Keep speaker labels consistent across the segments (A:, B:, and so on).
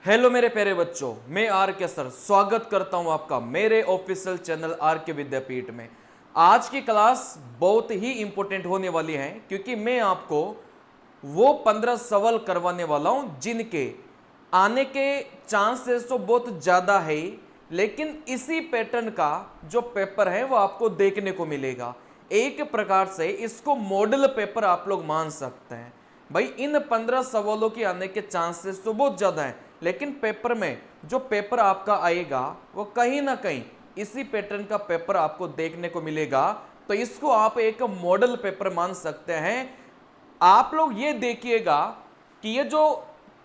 A: Hello मेरे प्यारे बच्चों, मैं आर के सर स्वागत करता हूं आपका मेरे ऑफिशियल चैनल आर के विद्यापीठ में। आज की क्लास बहुत ही इंपॉर्टेंट होने वाली है क्योंकि मैं आपको वो 15 सवाल करवाने वाला हूं जिनके आने के चांसेस तो बहुत ज्यादा है, लेकिन इसी पैटर्न का जो पेपर है वो आपको देखने को मिलेगा। एक प्रकार से इसको मॉडल पेपर आप लोग मान सकते हैं। भाई इन 15 सवालों के आने के चांसेस तो बहुत ज्यादा हैं, लेकिन पेपर में जो पेपर आपका आएगा वो कहीं ना कहीं इसी पैटर्न का पेपर आपको देखने को मिलेगा। तो इसको आप एक मॉडल पेपर मान सकते हैं। आप लोग ये देखिएगा कि ये जो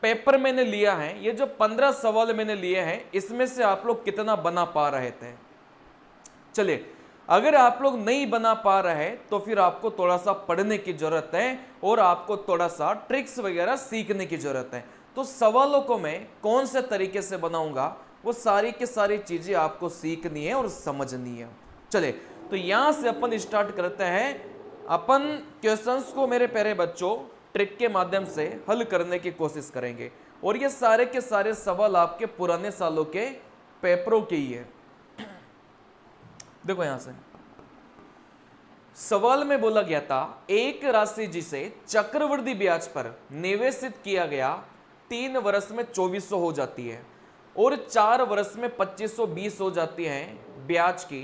A: पेपर मैंने लिया है, ये जो 15 सवाल मैंने लिए हैं, इसमें से आप लोग कितना बना पा रहे थे। चलिए, अगर आप लोग नहीं बना पा रहे तो फिर आपको थोड़ा सा पढ़ने की जरूरत है और आपको थोड़ा सा ट्रिक्स वगैरह सीखने की जरूरत है। तो सवालों को मैं कौन से तरीके से बनाऊंगा वो सारी की सारी चीजें आपको सीखनी है और समझनी है। चलिए, तो यहां से अपन स्टार्ट करते हैं। अपन क्वेश्चंस को मेरे प्यारे बच्चों ट्रिक के माध्यम से हल करने की कोशिश करेंगे और ये सारे के सारे सवाल आपके पुराने सालों के पेपरों के ही है। देखो यहां से सवाल में बोला गया था, एक राशि जिसे चक्रवृद्धि ब्याज पर निवेशित किया गया 3 वर्ष में 2400 हो जाती है और 4 वर्ष में 2520 हो जाती है, ब्याज की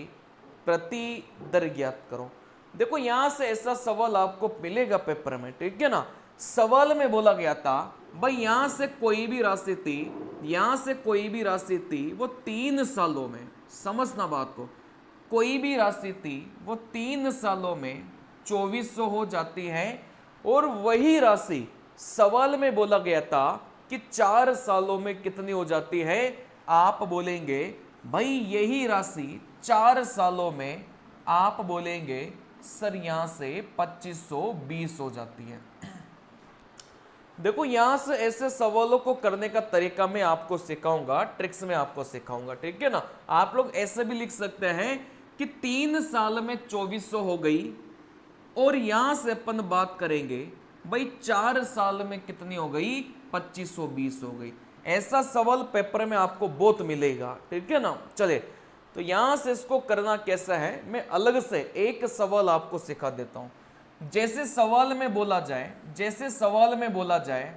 A: प्रति दर ज्ञात करो। देखो यहां से ऐसा सवाल आपको मिलेगा पेपर में, ठीक है ना। सवाल में बोला गया था भाई यहां से कोई भी राशि थी, यहां से कोई भी राशि थी वो 3 सालों में, समझना बात को, कोई भी राशि थी वो 3 सालों में 2400 हो जाती है और वही राशि सवाल में बोला गया था कि 4 सालों में कितनी हो जाती है। आप बोलेंगे भाई यही राशि 4 सालों में, आप बोलेंगे सर यहां से 2520 हो जाती है। देखो यहां से ऐसे सवालों को करने का तरीका मैं आपको सिखाऊंगा, ट्रिक्स में आपको सिखाऊंगा, ठीक है ना। आप लोग ऐसे भी लिख सकते हैं कि 3 साल में 2400 हो गई और यहां से अपन बात करेंगे भाई 4 साल में कितनी हो गई, 2520 हो गई। ऐसा सवाल पेपर में आपको बहुत मिलेगा, ठीक है ना। चले, तो यहां से इसको करना कैसा है मैं अलग से एक सवाल आपको सिखा देता हूं। जैसे सवाल में बोला जाए, जैसे सवाल में बोला जाए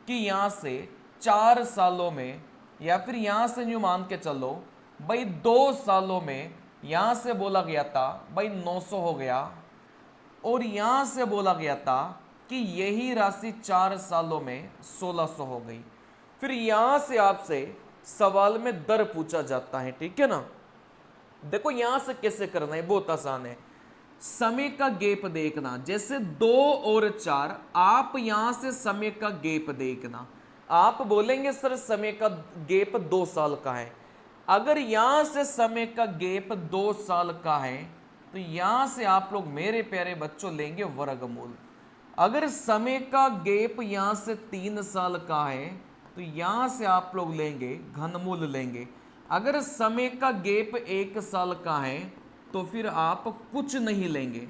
A: कि यहां से 4 सालों में, या फिर यहां से यूं मान के चलो भाई 2 सालों में, यहां से बोला गया था भाई 900 हो गया और यहां से बोला गया था कि यही राशि 4 सालों में 1600 हो गई। फिर यहां से आपसे सवाल में दर पूछा जाता है, ठीक है ना। देखो यहां से कैसे करना है, बहुत आसान है। समय का गैप देखना, जैसे 2 और 4, आप यहां से समय का गैप देखना। आप बोलेंगे सर समय का गैप 2 साल का है। अगर यहां से समय का गैप 2 साल का है तो यहां से आप लोग मेरे प्यारे बच्चों लेंगे वर्गमूल। अगर समय का गैप यहां से 3 साल का है तो यहां से आप लोग लेंगे घनमूल लेंगे। अगर समय का गैप 1 साल का है तो फिर आप कुछ नहीं लेंगे,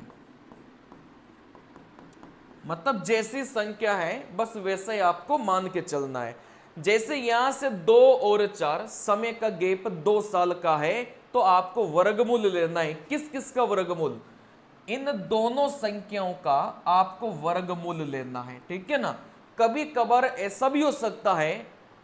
A: मतलब जैसी संख्या है बस वैसा ही आपको मान के चलना है। जैसे यहां से 2 और 4, समय का गैप 2 साल का है तो आपको वर्गमूल लेना है। किस किस का वर्गमूल, इन दोनों संख्याओं का आपको वर्गमूल लेना है, ठीक है ना। कभी कभार ऐसा भी हो सकता है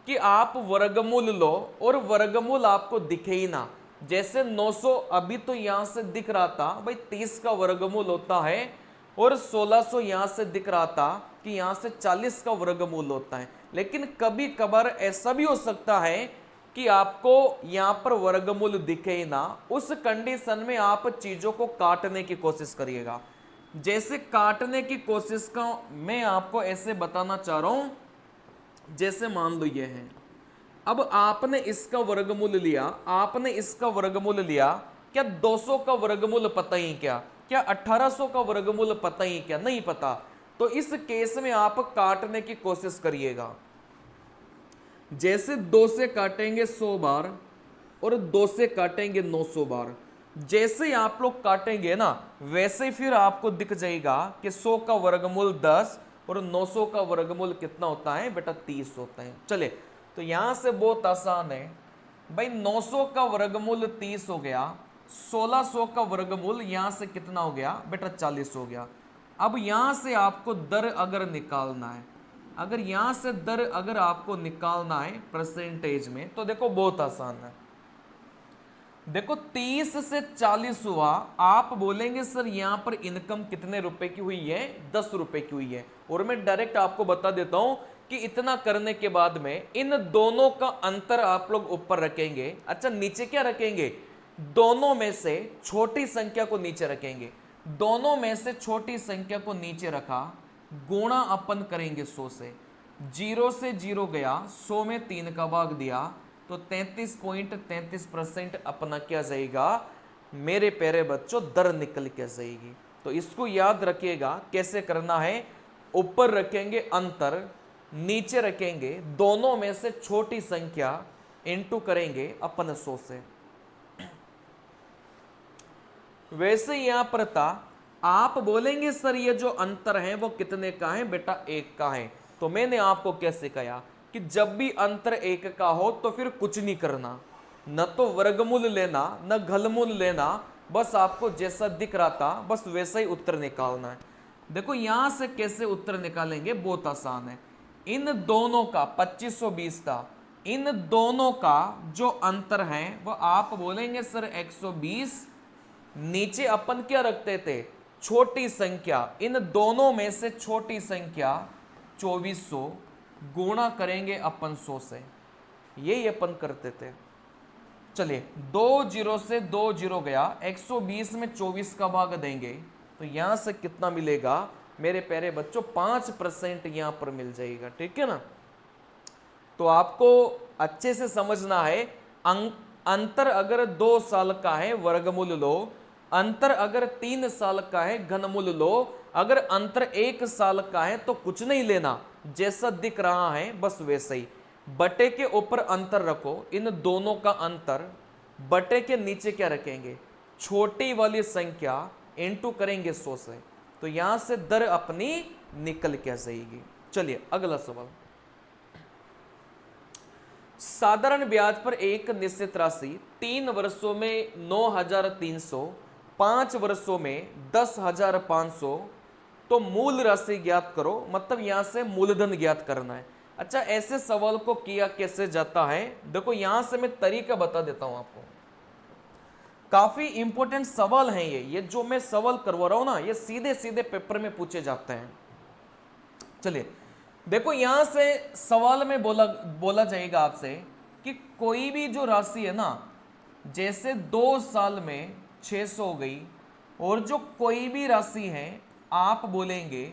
A: कि आप वर्गमूल लो और वर्गमूल आपको दिखे ही ना। जैसे 900 अभी तो यहां से दिख रहा था भाई 30 का वर्गमूल होता है और 1600 यहां से दिख रहा था कि यहां से 40 का वर्गमूल होता है। लेकिन कभी कभार ऐसा भी हो सकता है कि आपको यहां पर वर्गमूल दिखे ही ना। उस कंडीशन में आप चीजों को काटने की कोशिश करिएगा। जैसे काटने की कोशिश का मैं आपको ऐसे बताना चाह रहा हूं, जैसे मान लो ये है, अब आपने इसका वर्गमूल लिया, आपने इसका वर्गमूल लिया, क्या 200 का वर्गमूल पता ही क्या, क्या 1800 का वर्गमूल पता ही क्या, नहीं पता। तो इस केस में आप काटने की कोशिश करिएगा। जैसे 2 से काटेंगे 100 बार और 2 से काटेंगे 900 बार, जैसे ही आप लोग काटेंगे ना वैसे ही फिर आपको दिख जाएगा कि 100 का वर्गमूल 10 और 900 का वर्गमूल कितना होता है बेटा, 30 होता है। चले, तो यहां से बहुत आसान है भाई, 900 का वर्गमूल 30 हो गया, 1600 का वर्गमूल यहां से कितना हो गया बेटा 40 हो गया। अब यहां से आपको दर अगर निकालना है, अगर यहां से दर अगर आपको निकालना है परसेंटेज में, तो देखो बहुत आसान है। देखो 30 से 40 हुआ, आप बोलेंगे सर यहां पर इनकम कितने रुपए की हुई है, 10 रुपए की हुई है। और मैं डायरेक्ट आपको बता देता हूं कि इतना करने के बाद में इन दोनों का अंतर आप लोग ऊपर रखेंगे। अच्छा नीचे क्या रखेंगे, दोनों में से छोटी संख्या को नीचे रखेंगे, दोनों में से छोटी संख्या को नीचे रखा, गुणा अपन करेंगे 100 से, 0 से 0 गया, 100 में 3 का भाग दिया, तो 33.33% अपना क्या जाएगा मेरे प्यारे बच्चों, दर निकल के जाएगी। तो इसको याद रखिएगा कैसे करना है, ऊपर रखेंगे अंतर, नीचे रखेंगे दोनों में से छोटी संख्या, इनटू करेंगे अपन 100 से। वैसे यहां पर था, आप बोलेंगे सर ये जो अंतर है वो कितने का है बेटा, 1 का है। तो मैंने आपको कैसे कहा कि जब भी अंतर 1 का हो तो फिर कुछ नहीं करना, न तो वर्गमूल लेना न घलमूल लेना, बस आपको जैसा दिख रहा था बस वैसा ही उत्तर निकालना है। देखो यहां से कैसे उत्तर निकालेंगे, बहुत आसान है। इन दोनों का 2520 था, इन दोनों का जो अंतर है वो आप बोलेंगे सर 120, नीचे अपन क्या रखते थे छोटी संख्या, इन दोनों में से छोटी संख्या 2400, गुणा करेंगे अपन 100 से, यही अपन करते थे। चलिए 2 0 से 2 0 गया, 120 में 24 का भाग देंगे तो यहां से कितना मिलेगा मेरे प्यारे बच्चों, 5% यहां पर मिल जाएगा, ठीक है ना। तो आपको अच्छे से समझना है, अंतर अगर 2 साल का है वर्गमूल लो, अंतर अगर 3 साल का है घनमूल लो, अगर अंतर 1 साल का है तो कुछ नहीं लेना, जैसा दिख रहा है बस वैसा ही। बटे के ऊपर अंतर रखो, इन दोनों का अंतर, बटे के नीचे क्या रखेंगे छोटी वाली संख्या, इनटू करेंगे 100 से, तो यहां से दर अपनी निकल के जाएगी। चलिए अगला सवाल, साधारण ब्याज पर एक निश्चित राशि 3 वर्षों में 9,300, 5 वर्षों में 10,500, तो मूल राशि ज्ञात करो, मतलब यहां से मूलधन ज्ञात करना है। अच्छा ऐसे सवाल को किया कैसे जाता है, देखो यहां से मैं तरीका बता देता हूं आपको, काफी इंपॉर्टेंट सवाल है ये जो मैं सवाल करवा रहा हूं ना, ये सीधे सीधे पेपर में पूछे जाते हैं। चलिए देखो यहां से सवाल में बोला जाएगा आपसे कि कोई भी जो राशि है ना, जैसे 2 साल में 600 हो गई, और जो कोई भी राशि है आप बोलेंगे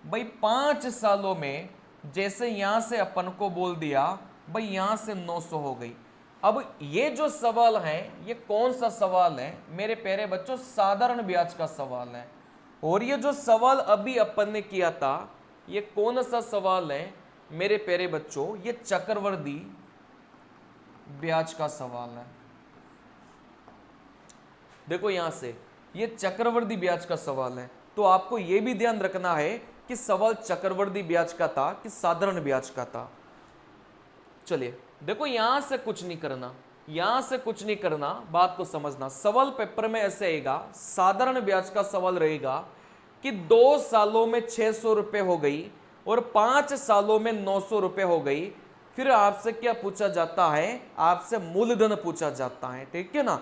A: भाई 5 सालों में, जैसे यहां से अपन को बोल दिया भाई यहां से 900 हो गई। अब ये जो सवाल है ये कौन सा सवाल है मेरे प्यारे बच्चों, साधारण ब्याज का सवाल है। और ये जो सवाल अभी अपन ने किया था ये कौन सा सवाल है मेरे प्यारे बच्चों, ये चक्रवृद्धि ब्याज का सवाल है। देखो यहां से ये चक्रवृद्धि ब्याज का सवाल है, तो आपको यह भी ध्यान रखना है कि सवाल चक्रवृद्धि ब्याज का था कि साधारण ब्याज का था। चलिए देखो यहां से कुछ नहीं करना, यहां से कुछ नहीं करना, बात को समझना। सवाल पेपर में ऐसे आएगा, साधारण ब्याज का सवाल रहेगा कि 2 सालों में 600 रुपए हो गई और 5 सालों में 900 रुपए हो गई, फिर आपसे क्या पूछा जाता है, आपसे मूलधन पूछा जाता है, ठीक है ना।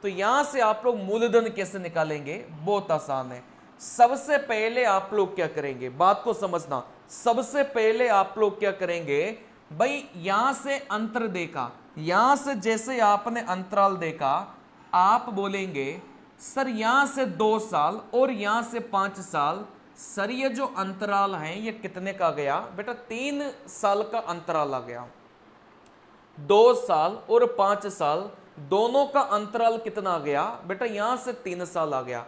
A: तो यहां से आप लोग मूलधन कैसे निकालेंगे, बहुत आसान है। सबसे पहले आप लोग क्या करेंगे, बात को समझना, सबसे पहले आप लोग क्या करेंगे भाई, यहां से अंतर देखा, यहां से जैसे आपने अंतराल देखा, आप बोलेंगे सर यहां से 2 साल और यहां से 5 साल, सर ये जो अंतराल है ये कितने का गया बेटा, 3 साल का अंतराल आ गया। 2 साल और 5 साल दोनों का अंतराल कितना आ गया बेटा, यहां से 3 साल आ गया।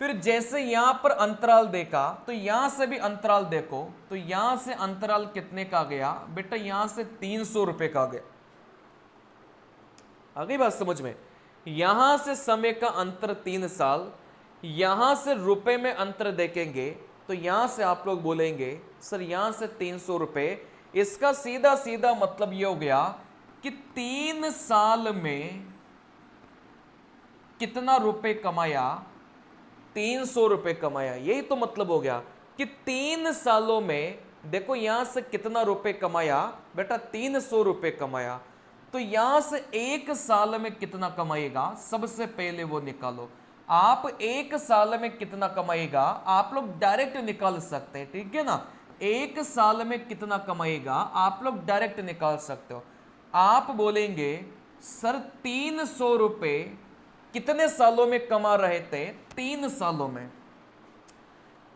A: फिर जैसे यहां पर अंतराल देखा तो यहां से भी अंतराल देखो, तो यहां से अंतराल कितने का गया बेटा, यहां से 300 रुपए का गया। आ गई बात समझ में। यहां से समय का अंतर 3 साल, यहां से रुपए में अंतर देखेंगे तो यहां से आप लोग बोलेंगे सर यहां से 300 रुपए, इसका सीधा सीधा मतलब यह हो गया कि 3 साल में कितना रुपए कमाया, 300 रुपए कमाया। यही तो मतलब हो गया कि 3 सालों में देखो यहां से कितना रुपए कमाया बेटा, 300 रुपए कमाया। तो यहां से 1 साल में कितना कमाएगा, सबसे पहले वो निकालो। आप 1 साल में कितना कमाएगा आप लोग डायरेक्ट निकाल सकते हैं, ठीक है ना। 1 साल में कितना कमाएगा आप लोग डायरेक्ट निकाल सकते हो। आप बोलेंगे सर 300 रुपए कितने सालों में कमा रहे थे, 3 सालों में।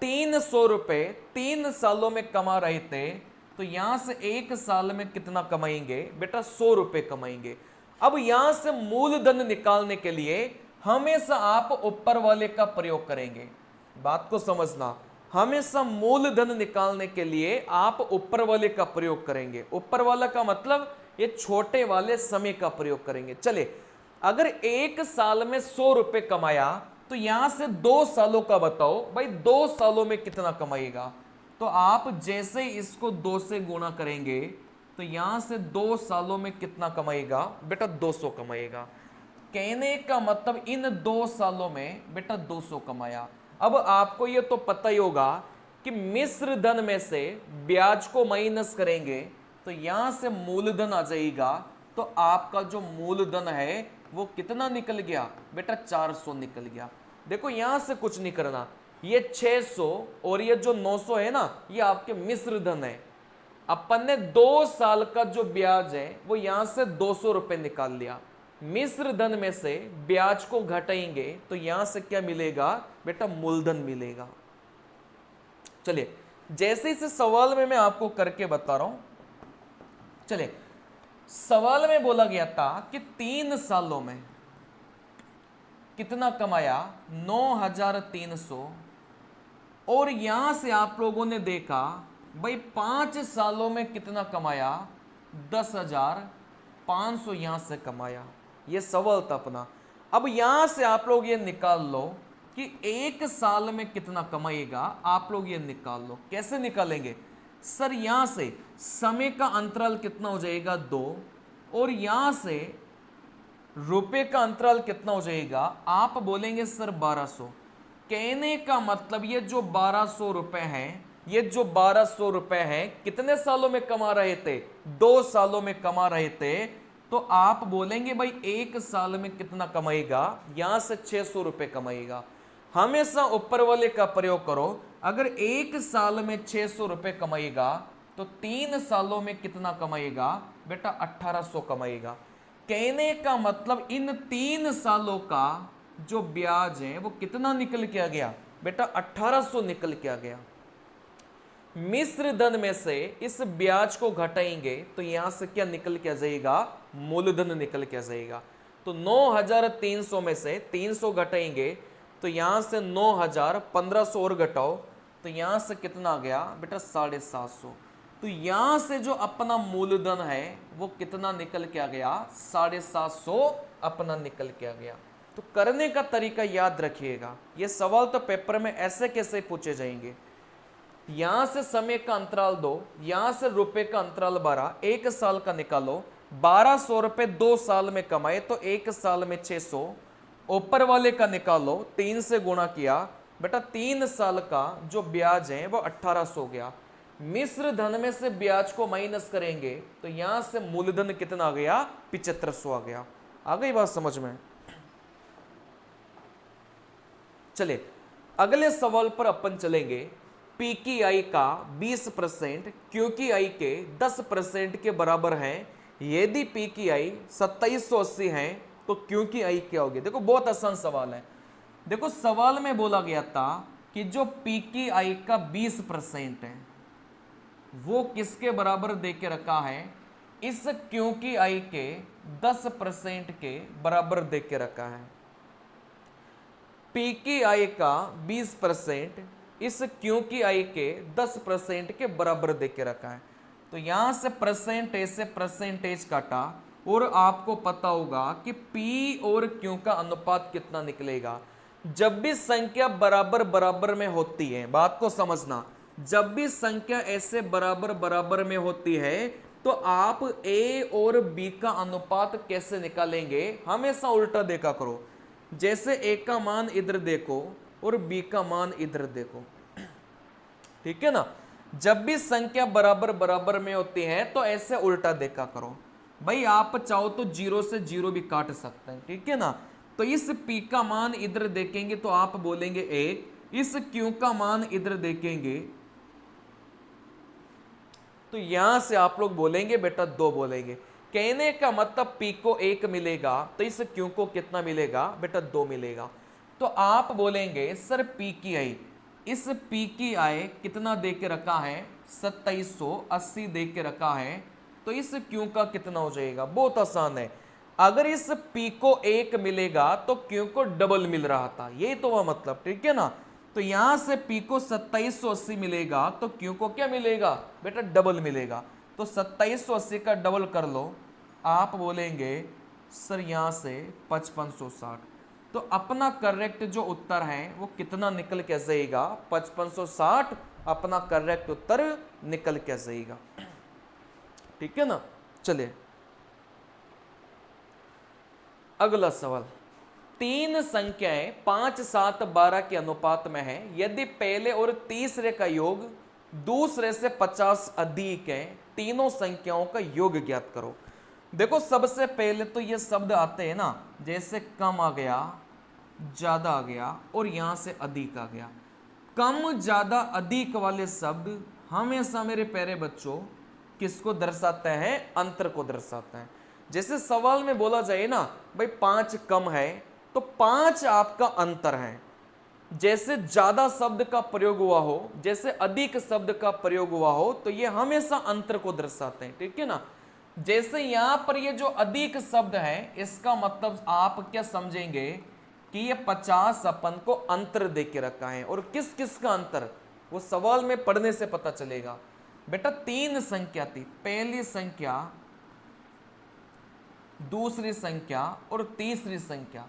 A: 300 रुपए 3 सालों में कमा रहे थे, तो यहां से 1 साल में कितना कमाएंगे बेटा, 100 रुपए कमाएंगे। अब यहां से मूलधन निकालने के लिए हमेशा आप ऊपर वाले का प्रयोग करेंगे, बात को समझना। हमेशा मूलधन निकालने के लिए आप ऊपर वाले का प्रयोग करेंगे। ऊपर वाला का मतलब ये छोटे वाले समय का प्रयोग करेंगे। चले, अगर 1 साल में 100 रुपए कमाया, तो यहां से 2 सालों का बताओ भाई, 2 सालों में कितना कमाएगा। तो आप जैसे इसको 2 से गुणा करेंगे, तो यहां से 2 सालों में कितना कमाएगा बेटा, 200 कमाएगा। कहने का मतलब इन 2 सालों में बेटा 200 कमाया। अब आपको ये तो पता ही होगा कि मिश्र धन में से ब्याज को माइनस करेंगे, तो यहां से मूलधन आ जाएगा। तो आपका जो मूलधन है वो कितना निकल गया बेटा, 400 निकल गया। देखो यहां से कुछ नहीं करना, ये 600 और ये जो 900 है ना, ये आपके मिश्र धन है। अपन ने 2 साल का जो ब्याज है वो यहां से 200 रुपए निकाल लिया। मिश्र धन में से ब्याज को घटाएंगे तो यहां से क्या मिलेगा बेटा, मूलधन मिलेगा। चलिए, जैसे इस सवाल में मैं आपको करके बता रहा हूं। चलिए, सवाल में बोला गया था कि 3 सालों में कितना कमाया, 9300। और यहां से आप लोगों ने देखा भाई 5 सालों में कितना कमाया, 10,500 यहां से कमाया। ये सवाल था अपना। अब यहां से आप लोग ये निकाल लो कि 1 साल में कितना कमाएगा, आप लोग ये निकाल लो। कैसे निकालेंगे सर, यहां से समय का अंतराल कितना हो जाएगा, 2, और यहां से रुपए का अंतराल कितना हो जाएगा, आप बोलेंगे सर 1200। कहने का मतलब ये जो 1200 रुपए हैं, ये जो 1200 रुपए हैं कितने सालों में कमा रहे थे, 2 सालों में कमा रहे थे। तो आप बोलेंगे भाई 1 साल में कितना कमाएगा, यहां से 600 रुपए कमाएगा। हमेशा ऊपर वाले का प्रयोग करो। अगर 1 साल में 600 रुपए कमाएगा, तो 3 सालों में कितना कमाएगा बेटा, 1800 कमाएगा। कहने का मतलब इन 3 सालों का जो ब्याज है वो कितना निकल के आ गया बेटा, 1800 निकल के आ गया। मिश्र धन में से इस ब्याज को घटाएंगे तो यहां से क्या निकल के आ जाएगा, मूलधन निकल के आ जाएगा। तो 9300 में से 300 घटाएंगे तो यहां से 9000, 1500 और घटाओ तो यहां से कितना आ गया बेटा, 750। तो यहां से जो अपना मूलधन है वो कितना निकल के आ गया, 750 अपना निकल के आ गया। तो करने का तरीका याद रखिएगा। ये सवाल तो पेपर में ऐसे कैसे पूछे जाएंगे। यहां से समय का अंतराल 2, यहां से रुपए का अंतराल 12, 1 साल का निकालो। 1200 रुपए 2 साल में कमाए तो 1 साल में 600। ऊपर वाले का निकालो, 3 से गुणा किया बेटा, 3 साल का जो ब्याज है वो 1800 हो गया। मिश्र धन में से ब्याज को माइनस करेंगे तो यहां से मूलधन कितना आ गया, 7500 आ गया। आ गई बात समझ में। चले अगले सवाल पर अपन चलेंगे। पी की आई का 20% क्यू की आई के 10% के बराबर है। यदि पी की आई 2780 है तो क्यू की आई क्या होगी। देखो बहुत आसान सवाल है। देखो सवाल में बोला गया था कि जो पी की आई का 20% है वो किसके बराबर दे के रखा है, इस क्यू की आई के 10% के बराबर दे के रखा है। पी की आई का 20% इस क्यू की आई के 10% के बराबर दे के रखा है। तो यहां से परसेंटेज से परसेंटेज काटा और आपको पता होगा कि पी और क्यू का अनुपात कितना निकलेगा। जब भी संख्या बराबर बराबर में होती है, बात को समझना, जब भी संख्या ऐसे बराबर बराबर में होती है तो आप ए और बी का अनुपात कैसे निकालेंगे, हमेशा उल्टा देखा करो। जैसे ए का मान इधर देखो और बी का मान इधर देखो, ठीक है ना। जब भी संख्या बराबर बराबर में होती है तो ऐसे उल्टा देखा करो। भाई आप चाहो तो 0 से 0 भी काट सकते हैं, ठीक है ना। तो इस P का मान इधर देखेंगे तो आप बोलेंगे 1, इस Q का मान इधर देखेंगे तो यहां से आप लोग बोलेंगे बेटा 2 बोलेंगे। कहने का मतलब P को 1 मिलेगा तो इस Q को कितना मिलेगा बेटा 2 मिलेगा। तो आप बोलेंगे सर P की आई, इस P की आय कितना दे के रखा है 2780 दे के रखा है, तो इस Q का कितना हो जाएगा। बहुत आसान है, अगर इस P को 1 मिलेगा तो Q को डबल मिल रहा था, यही तो वह मतलब, ठीक है ना। तो यहां से P को 2780 मिलेगा तो Q को क्या मिलेगा बेटा डबल मिलेगा। तो 2780 का डबल कर लो, आप बोलेंगे सर यहां से 5560। तो अपना करेक्ट जो उत्तर है वो कितना निकल के जाएगा 5560, अपना करेक्ट उत्तर निकल के जाएगा, ठीक है ना। चलिए अगला सवाल, तीन संख्याएं 5, 7, 12 के अनुपात में है। यदि पहले और तीसरे का योग दूसरे से 50 अधिक है, तीनों संख्याओं का योग ज्ञात करो। देखो सबसे पहले तो ये शब्द आते हैं ना, जैसे कम आ गया, ज्यादा आ गया और यहां से अधिक आ गया। कम ज्यादा अधिक वाले शब्द हमेशा मेरे प्यारे बच्चों किसको दर्शाते हैं, अंतर को दर्शाते हैं। जैसे सवाल में बोला जाए ना भाई 5 कम है तो 5 आपका अंतर है। जैसे ज्यादा शब्द का प्रयोग हुआ हो, जैसे अधिक शब्द का प्रयोग हुआ हो, तो ये हमेशा अंतर को दर्शाते हैं, ठीक है ना। जैसे यहां पर ये जो अधिक शब्द है इसका मतलब आप क्या समझेंगे कि ये 50 अपन को अंतर दे के रखा है। और किस किस का अंतर, वो सवाल में पढ़ने से पता चलेगा। बेटा 3 संख्या थी, पहली संख्या, दूसरी संख्या और तीसरी संख्या।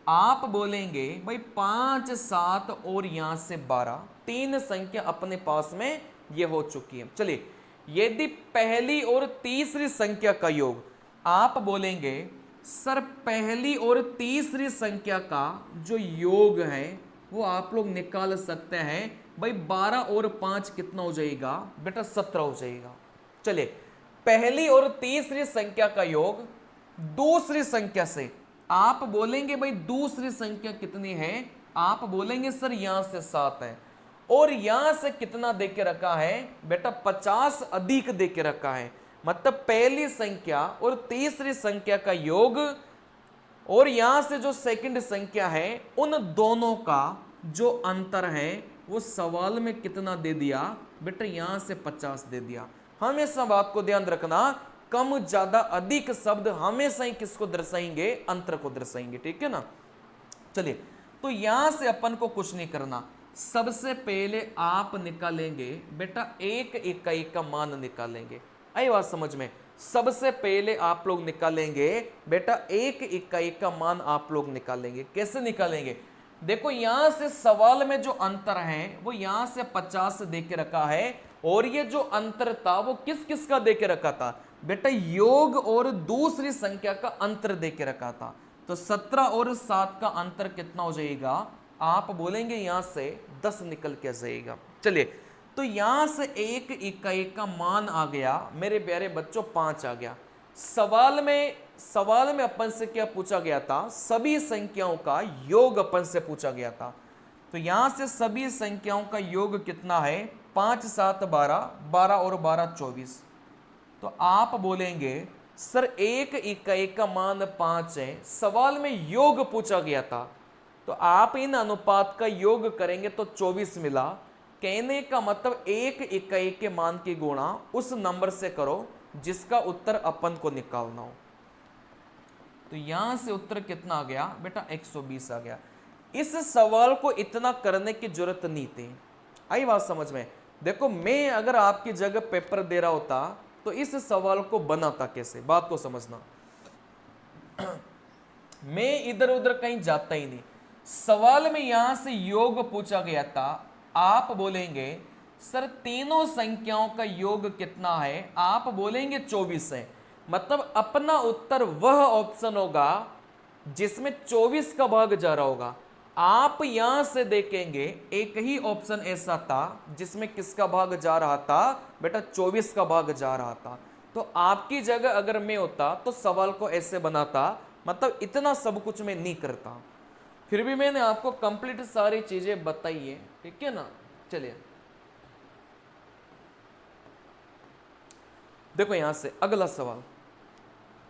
A: आप बोलेंगे भाई 5, 7 और यहां से 12, 3 संख्या अपने पास में ये हो चुकी है। चलिए यदि पहली और तीसरी संख्या का योग, आप बोलेंगे सर पहली और तीसरी संख्या का जो योग है वो आप लोग निकाल सकते हैं। भाई 12 और 5 कितना हो जाएगा बेटा 17 हो जाएगा। चलिए पहली और तीसरी संख्या का योग दूसरी संख्या से, आप बोलेंगे भाई दूसरी संख्या कितनी है, आप बोलेंगे सर यहां से 7 है और यहां से कितना दे के रखा है बेटा 50 अधिक दे के रखा है। मतलब पहली संख्या और तीसरी संख्या का योग और यहां से जो सेकंड संख्या है उन दोनों का जो अंतर है वो सवाल में कितना दे दिया बेटा यहां से 50 दे दिया। हमेशा बात को ध्यान रखना, कम ज्यादा अधिक शब्द हमेशा ही किसको दर्शाएंगे, अंतर को दर्शाएंगे, ठीक है ना। चलिए तो यहां से अपन को कुछ नहीं करना, सबसे पहले आप निकालेंगे बेटा एक इकाई का मान निकालेंगे। आई बात समझ में, सबसे पहले आप लोग निकालेंगे बेटा एक इकाई का मान आप लोग निकालेंगे। कैसे निकालेंगे, देखो यहां से सवाल में जो अंतर है वो यहां से 50 दे के रखा है और ये जो अंतर था वो किस किस का दे के रखा था बेटा योग और दूसरी संख्या का अंतर दे के रखा था। तो 17 और 7 का अंतर कितना हो जाएगा, आप बोलेंगे यहां से 10 निकल के जाएगा। चलिए तो यहां से एक इकाई का मान आ गया मेरे प्यारे बच्चों 5 आ गया। सवाल में अपन से क्या पूछा गया था, सभी संख्याओं का योग अपन से पूछा गया था। तो यहां से सभी संख्याओं का योग कितना है 5, 7, 12, 12 और 12 24। तो आप बोलेंगे सर एक इकाई का मान 5 है, सवाल में योग पूछा गया था तो आप इन अनुपात का योग करेंगे तो 24 मिला। कहने का मतलब एक इकाई के मान की गुणा उस नंबर से करो जिसका उत्तर अपन को निकालना हो। तो यहां से उत्तर कितना आ गया बेटा 120 आ गया। इस सवाल को इतना करने की जरूरत नहीं थी। आई बात समझ में, देखो मैं अगर आपकी जगह पेपर दे रहा होता तो इस सवाल को बनाता कैसे, बात को समझना। मैं इधर उधर कहीं जाता ही नहीं, सवाल में यहां से योग पूछा गया था। आप बोलेंगे सर तीनों संख्याओं का योग कितना है, आप बोलेंगे 24 है। मतलब अपना उत्तर वह ऑप्शन होगा जिसमें 24 का भाग जा रहा होगा। आप यहां से देखेंगे एक ही ऑप्शन ऐसा था जिसमें किसका भाग जा रहा था, बेटा 24 का भाग जा रहा था। तो आपकी जगह अगर मैं होता तो सवाल को ऐसे बनाता, मतलब इतना सब कुछ मैं नहीं करता। फिर भी मैंने आपको कंप्लीट सारी चीजें बताई है, ठीक है ना। चलिए देखो यहां से अगला सवाल।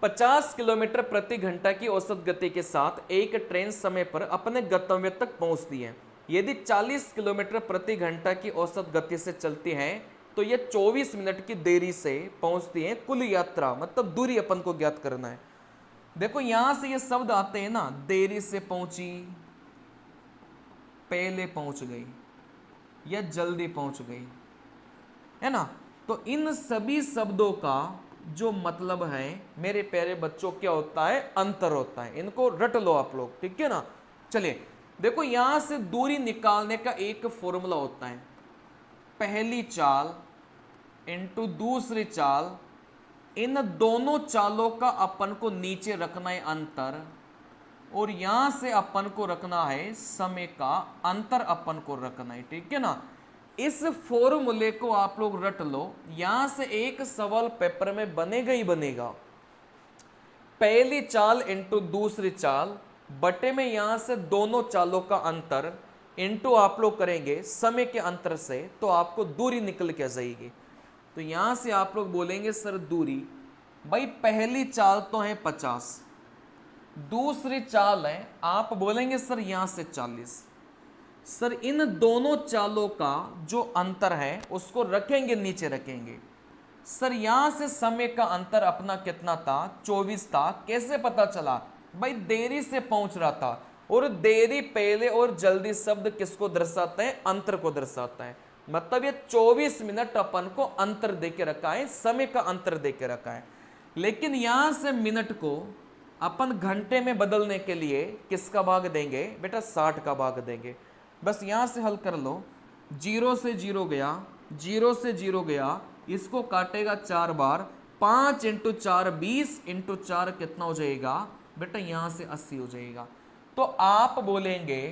A: 50 किलोमीटर प्रति घंटा की औसत गति के साथ एक ट्रेन समय पर अपने गंतव्य तक पहुंचती है। यदि 40 किलोमीटर प्रति घंटा की औसत गति से चलती है तो यह 24 मिनट की देरी से पहुंचती है। कुल यात्रा मतलब दूरी अपन को ज्ञात करना है। देखो यहां से ये शब्द आते हैं ना, देरी से पहुंची, पहले पहुंच गई या जल्दी पहुंच गई, है ना। तो इन सभी शब्दों का जो मतलब है मेरे प्यारे बच्चों क्या होता है, अंतर होता है। इनको रट लो आप लोग, ठीक है ना। चलिए देखो यहां से दूरी निकालने का एक फॉर्मूला होता है, पहली चाल इनटू दूसरी चाल, इन दोनों चालों का अपन को नीचे रखना है अंतर, और यहां से अपन को रखना है समय का अंतर, अपन को रखना है, ठीक है ना। इस फॉर्मूले को आप लोग रट लो, यहां से एक सवाल पेपर में बनेगा ही बनेगा। पहली चाल इनटू दूसरी चाल बटे में यहां से दोनों चालों का अंतर इनटू आप लोग करेंगे समय के अंतर से, तो आपको दूरी निकल के आ जाएगी। तो यहां से आप लोग बोलेंगे सर दूरी, भाई पहली चाल तो है 50, दूसरी चाल है आप बोलेंगे सर यहां से 40। सर इन दोनों चालों का जो अंतर है उसको रखेंगे, नीचे रखेंगे। सर यहां से समय का अंतर अपना कितना था, 24 था। कैसे पता चला, भाई देरी से पहुंच रहा था, और देरी पहले और जल्दी शब्द किसको दर्शाता है, अंतर को दर्शाता है। मतलब ये 24 मिनट अपन को अंतर देके रखा है, समय का अंतर देके रखा है। लेकिन यहां से मिनट को अपन घंटे में बदलने के लिए किसका भाग देंगे, बेटा 60 का भाग देंगे। बस यहां से हल कर लो, 0 से 0 गया, 0 से 0 गया, इसको काटेगा 4 बार, 5 इंटू 4 20, इंटू 4 कितना हो जाएगा बेटा, यहां से 80 हो जाएगा। तो आप बोलेंगे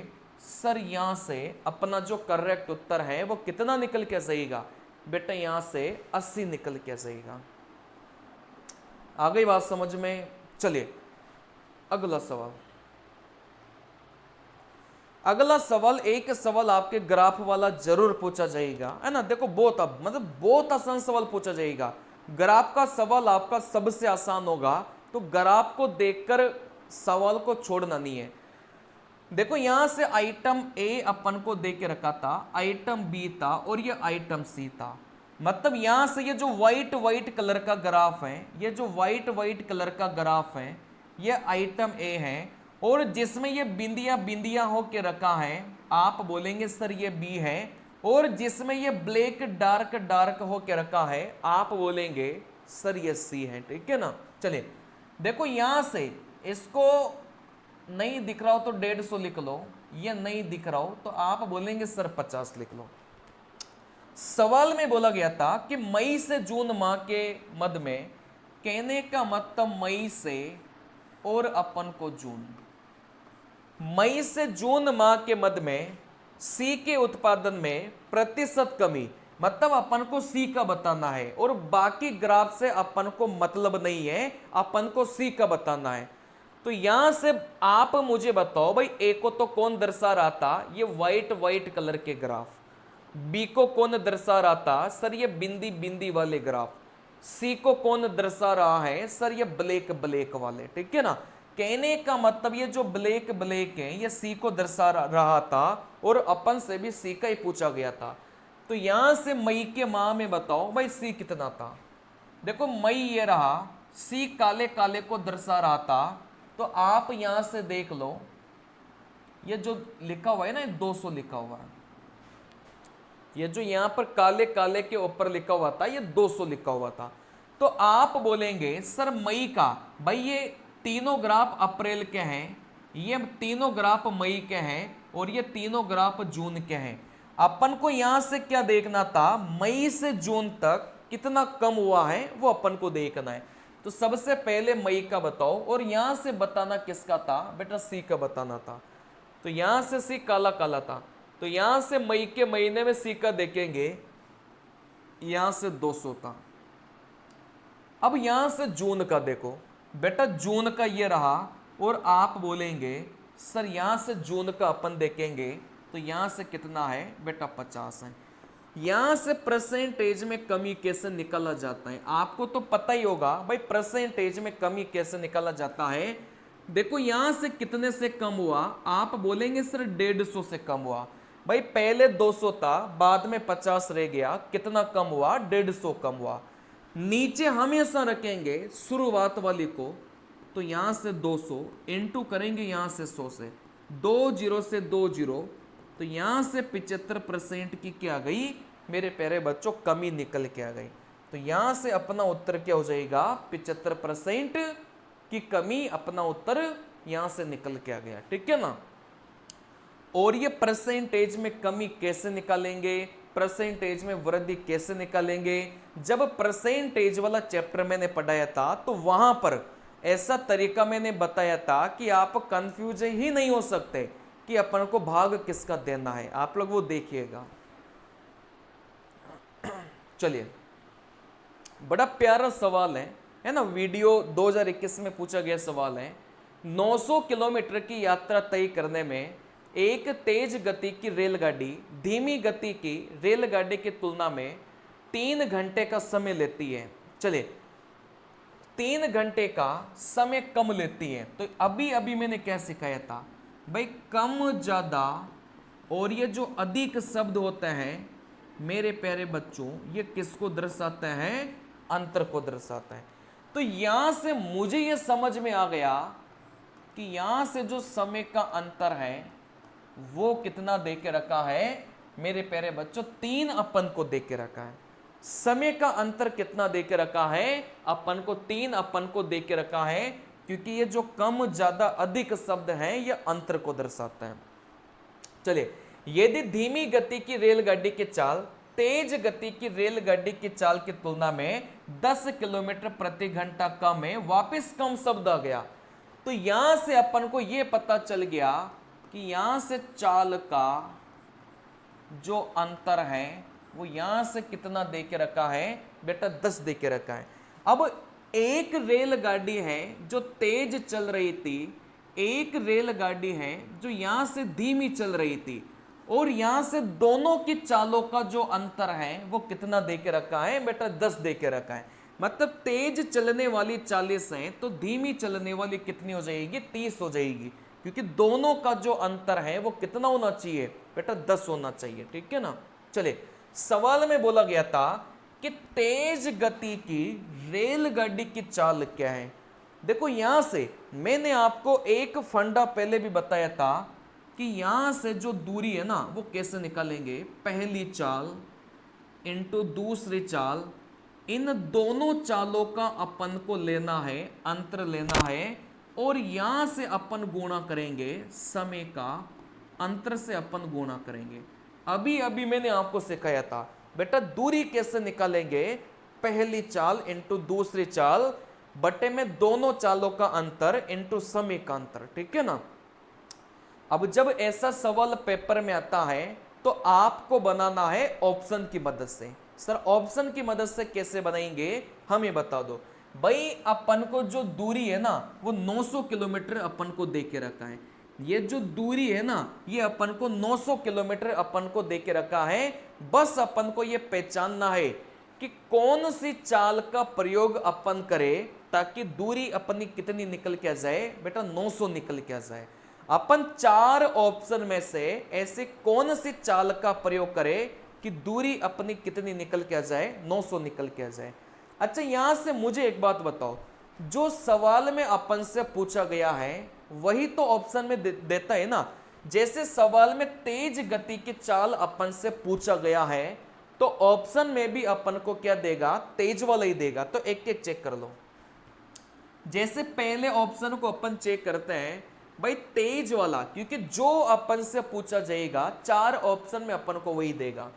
A: सर यहां से अपना जो करेक्ट उत्तर है वो कितना निकल के जाएगा, बेटा यहां से 80 निकल के जाएगा। आ गई बात समझ में। चलिए अगला सवाल। अगला सवाल एक सवाल आपके ग्राफ वाला जरूर पूछा जाएगा, है ना। देखो बहुत मतलब बहुत आसान सवाल पूछा जाएगा। ग्राफ का सवाल आपका सबसे आसान होगा, तो ग्राफ को देखकर सवाल को छोड़ना नहीं है। देखो यहां से आइटम ए अपन को दे के रखा था, आइटम बी था, और ये आइटम सी था। मतलब यहां से ये जो व्हाइट व्हाइट कलर का ग्राफ है, ये जो व्हाइट व्हाइट कलर का ग्राफ है, ये आइटम ए है, और जिसमें ये बिंदियां बिंदियां होके रखा है आप बोलेंगे सर ये बी है, और जिसमें ये ब्लैक डार्क डार्क होके रखा है आप बोलेंगे सर ये सी है, ठीक है ना। चलिए देखो यहां से इसको नहीं दिख रहा हो तो 150 लिख लो, ये नहीं दिख रहा हो तो आप बोलेंगे सर 50 लिख लो। सवाल में बोला गया था कि मई से जून माह के मध्य में, कहने का मतलब मई से और अपन को जून, मई से जून माह के मध्य में सी के उत्पादन में प्रतिशत कमी, मतलब अपन को सी का बताना है, और बाकी ग्राफ से अपन को मतलब नहीं है, अपन को सी का बताना है। तो यहां से आप मुझे बताओ भाई, ए को तो कौन दर्शा रहा था, ये व्हाइट व्हाइट कलर के ग्राफ, बी को कौन दर्शा रहा था, सर ये बिंदी बिंदी वाले ग्राफ, सी को कौन दर्शा रहा है, सर ये ब्लैक ब्लैक वाले, ठीक है ना। कहने का मतलब ये जो ब्लैक ब्लैक है ये सी को दर्शा रहा था, और अपन से भी सी का ही पूछा गया था। तो यहां से मई के माह में बताओ भाई सी कितना था। देखो मई ये रहा, सी काले काले को दर्शा रहा था, तो आप यहां से देख लो, ये जो लिखा हुआ है ना 200 लिखा हुआ है, ये जो यहां पर काले काले के ऊपर लिखा हुआ था ये 200 लिखा हुआ था। तो आप बोलेंगे सर मई का, भाई ये तीनों ग्राफ अप्रैल के हैं, ये तीनों ग्राफ मई के हैं, और ये तीनों ग्राफ जून के हैं। अपन को यहां से क्या देखना था, मई से जून तक कितना कम हुआ है वो अपन को देखना है। तो सबसे पहले मई का बताओ, और यहां से बताना किसका था बेटा, सी का बताना था। तो यहां से सी काला काला था, तो यहां से मई के महीने में सी का देखेंगे, यहां से 200 था। अब यहां से जून का देखो बेटा, जून का ये रहा, और आप बोलेंगे सर यहां से जून का अपन देखेंगे तो यहां से कितना है बेटा, 50 है। यहां से परसेंटेज में कमी कैसे निकाला जाता है, आपको तो पता ही होगा भाई परसेंटेज में कमी कैसे निकाला जाता है। देखो यहां से कितने से कम हुआ, आप बोलेंगे सर 150 से कम हुआ। भाई पहले 200 था, बाद में 50 रह गया, कितना कम हुआ, 150 कम हुआ। नीचे हमेशा रखेंगे शुरुआत वाली को, तो यहां से 200 इंटू करेंगे यहां से 100 से, 2 जीरो से 2 जीरो, तो यहां से 75% की क्या आ गई मेरे प्यारे बच्चों, कमी निकल के आ गई। तो यहां से अपना उत्तर क्या हो जाएगा, 75% की कमी, अपना उत्तर यहां से निकल के आ गया, ठीक है ना। और ये परसेंटेज में कमी कैसे निकालेंगे, परसेंटेज में वृद्धि कैसे निकालेंगे, जब परसेंटेज वाला चैप्टर मैंने पढ़ाया था तो वहां पर ऐसा तरीका मैंने बताया था कि आप कंफ्यूज ही नहीं हो सकते कि अपन को भाग किसका देना है, आप लोग वो देखिएगा। चलिए, बड़ा प्यारा सवाल है ना, वीडियो 2021 में पूछा गया सवाल है। 900 किलोमीटर की यात्रा तय करने में एक तेज गति की रेलगाड़ी धीमी गति की रेलगाड़ी की तुलना में 3 घंटे का समय लेती है। चलिए, 3 घंटे का समय कम लेती है, तो अभी अभी मैंने क्या सिखाया था भाई, कम ज्यादा और ये जो अधिक शब्द होते हैं मेरे प्यारे बच्चों, ये किसको दर्शाता है, अंतर को दर्शाता है। तो यहां से मुझे ये समझ में आ गया कि यहां से जो समय का अंतर है वो कितना दे के रखा है मेरे प्यारे बच्चों, 3 अपन को दे के रखा है। समय का अंतर कितना दे के रखा है, अपन को 3 अपन को दे के रखा है, क्योंकि ये जो कम ज्यादा अधिक शब्द हैं ये अंतर को दर्शाता है। चलिए, यदि धीमी गति की रेलगाड़ी की चाल तेज गति की रेलगाड़ी की चाल की तुलना में 10 किलोमीटर प्रति घंटा कम है, वापस कम शब्द आ गया। तो यहां से अपन को यह पता चल गया कि यहां से चाल का जो अंतर है वो यहां से कितना दे के रखा है बेटा, 10 दे के रखा है। अब एक रेलगाड़ी है जो तेज चल रही थी, एक रेलगाड़ी है जो यहां से धीमी चल रही थी, और यहां से दोनों की चालों का जो अंतर है वो कितना दे के रखा है बेटा, 10 दे के रखा है। मतलब तेज चलने वाली 40 है तो धीमी चलने वाली कितनी हो जाएगी, 30 हो जाएगी, क्योंकि दोनों का जो अंतर है वो कितना होना चाहिए बेटा, 10 होना चाहिए, ठीक है ना। चलिए, सवाल में बोला गया था कि तेज गति की रेलगाड़ी की चाल क्या है। देखो यहां से मैंने आपको एक फंडा पहले भी बताया था कि यहां से जो दूरी है ना वो कैसे निकालेंगे, पहली चाल इंटू दूसरी चाल, इन दोनों चालों का अपन को लेना है, अंतर लेना है, और यहां से अपन गुणा करेंगे, समय का अंतर से अपन गुणा करेंगे। अभी अभी मैंने आपको सिखाया था बेटा दूरी कैसे निकालेंगे, पहली चाल इंटू दूसरी चाल बटे में दोनों चालों का अंतर इंटू समय का अंतर, ठीक है ना। अब जब ऐसा सवाल पेपर में आता है तो आपको बनाना है ऑप्शन की मदद से। सर ऑप्शन की मदद से कैसे बनाएंगे, हमें बता दो भाई। अपन को जो दूरी है ना वो 900 किलोमीटर अपन को दे के रखा है, ये जो दूरी है ना ये अपन को 900 किलोमीटर अपन को दे के रखा है। बस अपन को ये पहचानना है कि कौन सी चाल का प्रयोग अपन करें ताकि दूरी अपनी कितनी निकल के आ जाए बेटा, 900 निकल के आ जाए। अपन 4 ऑप्शन में से ऐसी कौन सी चाल का प्रयोग करें कि दूरी अपनी कितनी निकल के आ जाए, 900 निकल के आ जाए। अच्छा, यहां से मुझे एक बात बताओ, जो सवाल में अपन से पूछा गया है वही तो ऑप्शन में देता है ना। जैसे सवाल में तेज गति की चाल अपन से पूछा गया है तो ऑप्शन में भी अपन को क्या देगा, तेज वाला ही देगा। तो एक एक चेक कर लो। जैसे पहले ऑप्शन को अपन चेक करते हैं, भाई तेज वाला, क्योंकि जो अपन से पूछा जाएगा 4 ऑप्शन में अपन को वही देगा।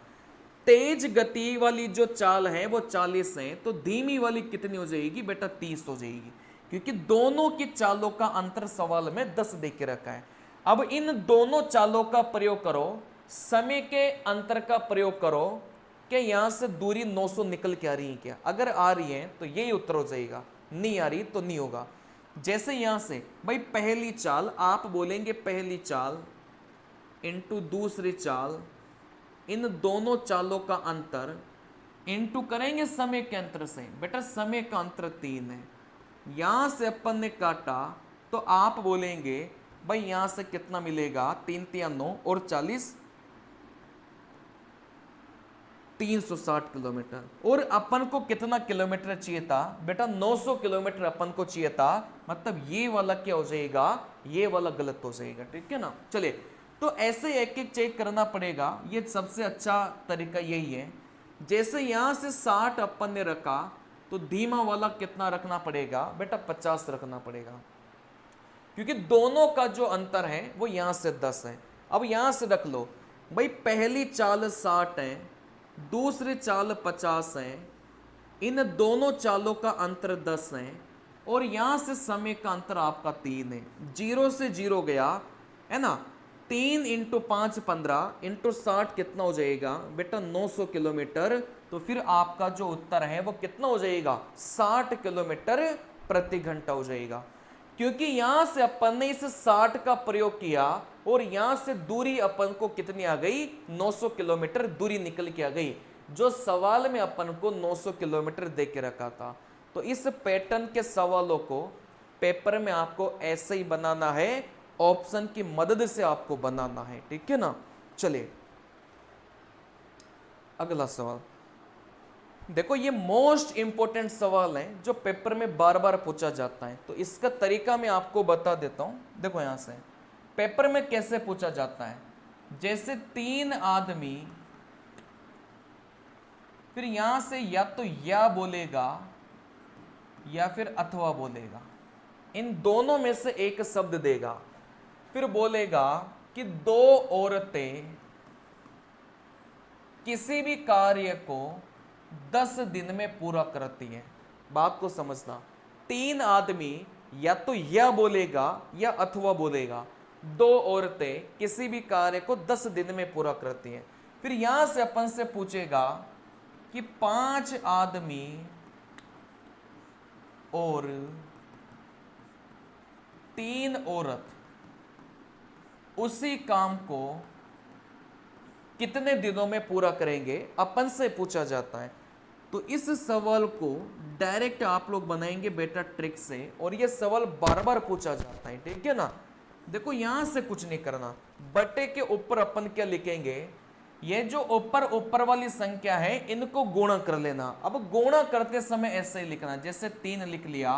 A: तेज गति वाली जो चाल है वो 40 है, तो धीमी वाली कितनी हो जाएगी बेटा? 30 हो जाएगी, क्योंकि दोनों की चालों का अंतर सवाल में 10 दे के रखा है। अब इन दोनों चालों का प्रयोग करो, समय के अंतर का प्रयोग करो कि यहां से दूरी 900 निकल के आ रही है क्या? अगर आ रही है तो यही उत्तर हो जाएगा, नहीं आ रही तो नहीं होगा। जैसे यहां से भाई पहली चाल आप बोलेंगे, पहली चाल इंटू दूसरी चाल, इन दोनों चालों का अंतर इंटू करेंगे समय के अंतर से। बेटा समय का अंतर 3 है, यहां से अपन ने काटा तो आप बोलेंगे भाई यहां से कितना मिलेगा? 3 3 9 और 40, 360 किलोमीटर। और अपन को कितना किलोमीटर चाहिए था बेटा? 900 किलोमीटर अपन को चाहिए था, मतलब ये वाला क्या हो जाएगा? ये वाला गलत हो जाएगा, ठीक है ना। चलिए, तो ऐसे एक एक चेक करना पड़ेगा, ये सबसे अच्छा तरीका यही है। जैसे यहां से 60 अपन ने रखा, तो धीमा वाला कितना रखना पड़ेगा बेटा? 50 रखना पड़ेगा, क्योंकि दोनों का जो अंतर है वो यहां से 10 है। अब यहां से रख लो भाई, पहली चाल 60 है, दूसरी चाल 50 है, इन दोनों चालों का अंतर 10 है, और यहां से समय का अंतर आपका 3 है। 0 से 0 गया है ना, 3 इंटू 5 15 इंटू 60 कितना हो जाएगा बेटा? 900 किलोमीटर। तो फिर आपका जो उत्तर है वो कितना हो जाएगा? 60 किलोमीटर प्रति घंटा हो जाएगा, क्योंकि यहां से अपन ने इस 60 का प्रयोग किया और यहां से दूरी अपन को कितनी आ गई? 900 किलोमीटर दूरी निकल के आ गई, जो सवाल में अपन को 900 किलोमीटर दे के रखा था। तो इस पैटर्न के सवालों को पेपर में आपको ऐसे ही बनाना है, ऑप्शन की मदद से आपको बनाना है, ठीक है ना। चलिए अगला सवाल देखो, ये मोस्ट इंपॉर्टेंट सवाल है जो पेपर में बार बार पूछा जाता है, तो इसका तरीका मैं आपको बता देता हूं। देखो यहां से पेपर में कैसे पूछा जाता है, जैसे 3 आदमी, फिर यहां से या तो या बोलेगा या फिर अथवा बोलेगा, इन दोनों में से एक शब्द देगा, फिर बोलेगा कि 2 औरतें किसी भी कार्य को 10 दिन में पूरा करती हैं। बात को समझना, 3 आदमी या तो या बोलेगा या अथवा बोलेगा, 2 औरतें किसी भी कार्य को 10 दिन में पूरा करती हैं। फिर यहां से अपन से पूछेगा कि 5 आदमी और 3 औरत उसी काम को कितने दिनों में पूरा करेंगे, अपन से पूछा जाता है। तो इस सवाल को डायरेक्ट आप लोग बनाएंगे बेटा ट्रिक से, और ये सवाल बार बार पूछा जाता है, ठीक है ना। देखो यहां से कुछ नहीं करना, बटे के ऊपर अपन क्या लिखेंगे? ये जो ऊपर ऊपर वाली संख्या है इनको गुणा कर लेना। अब गुणा करते समय ऐसे ही लिखना, जैसे 3 लिख लिया,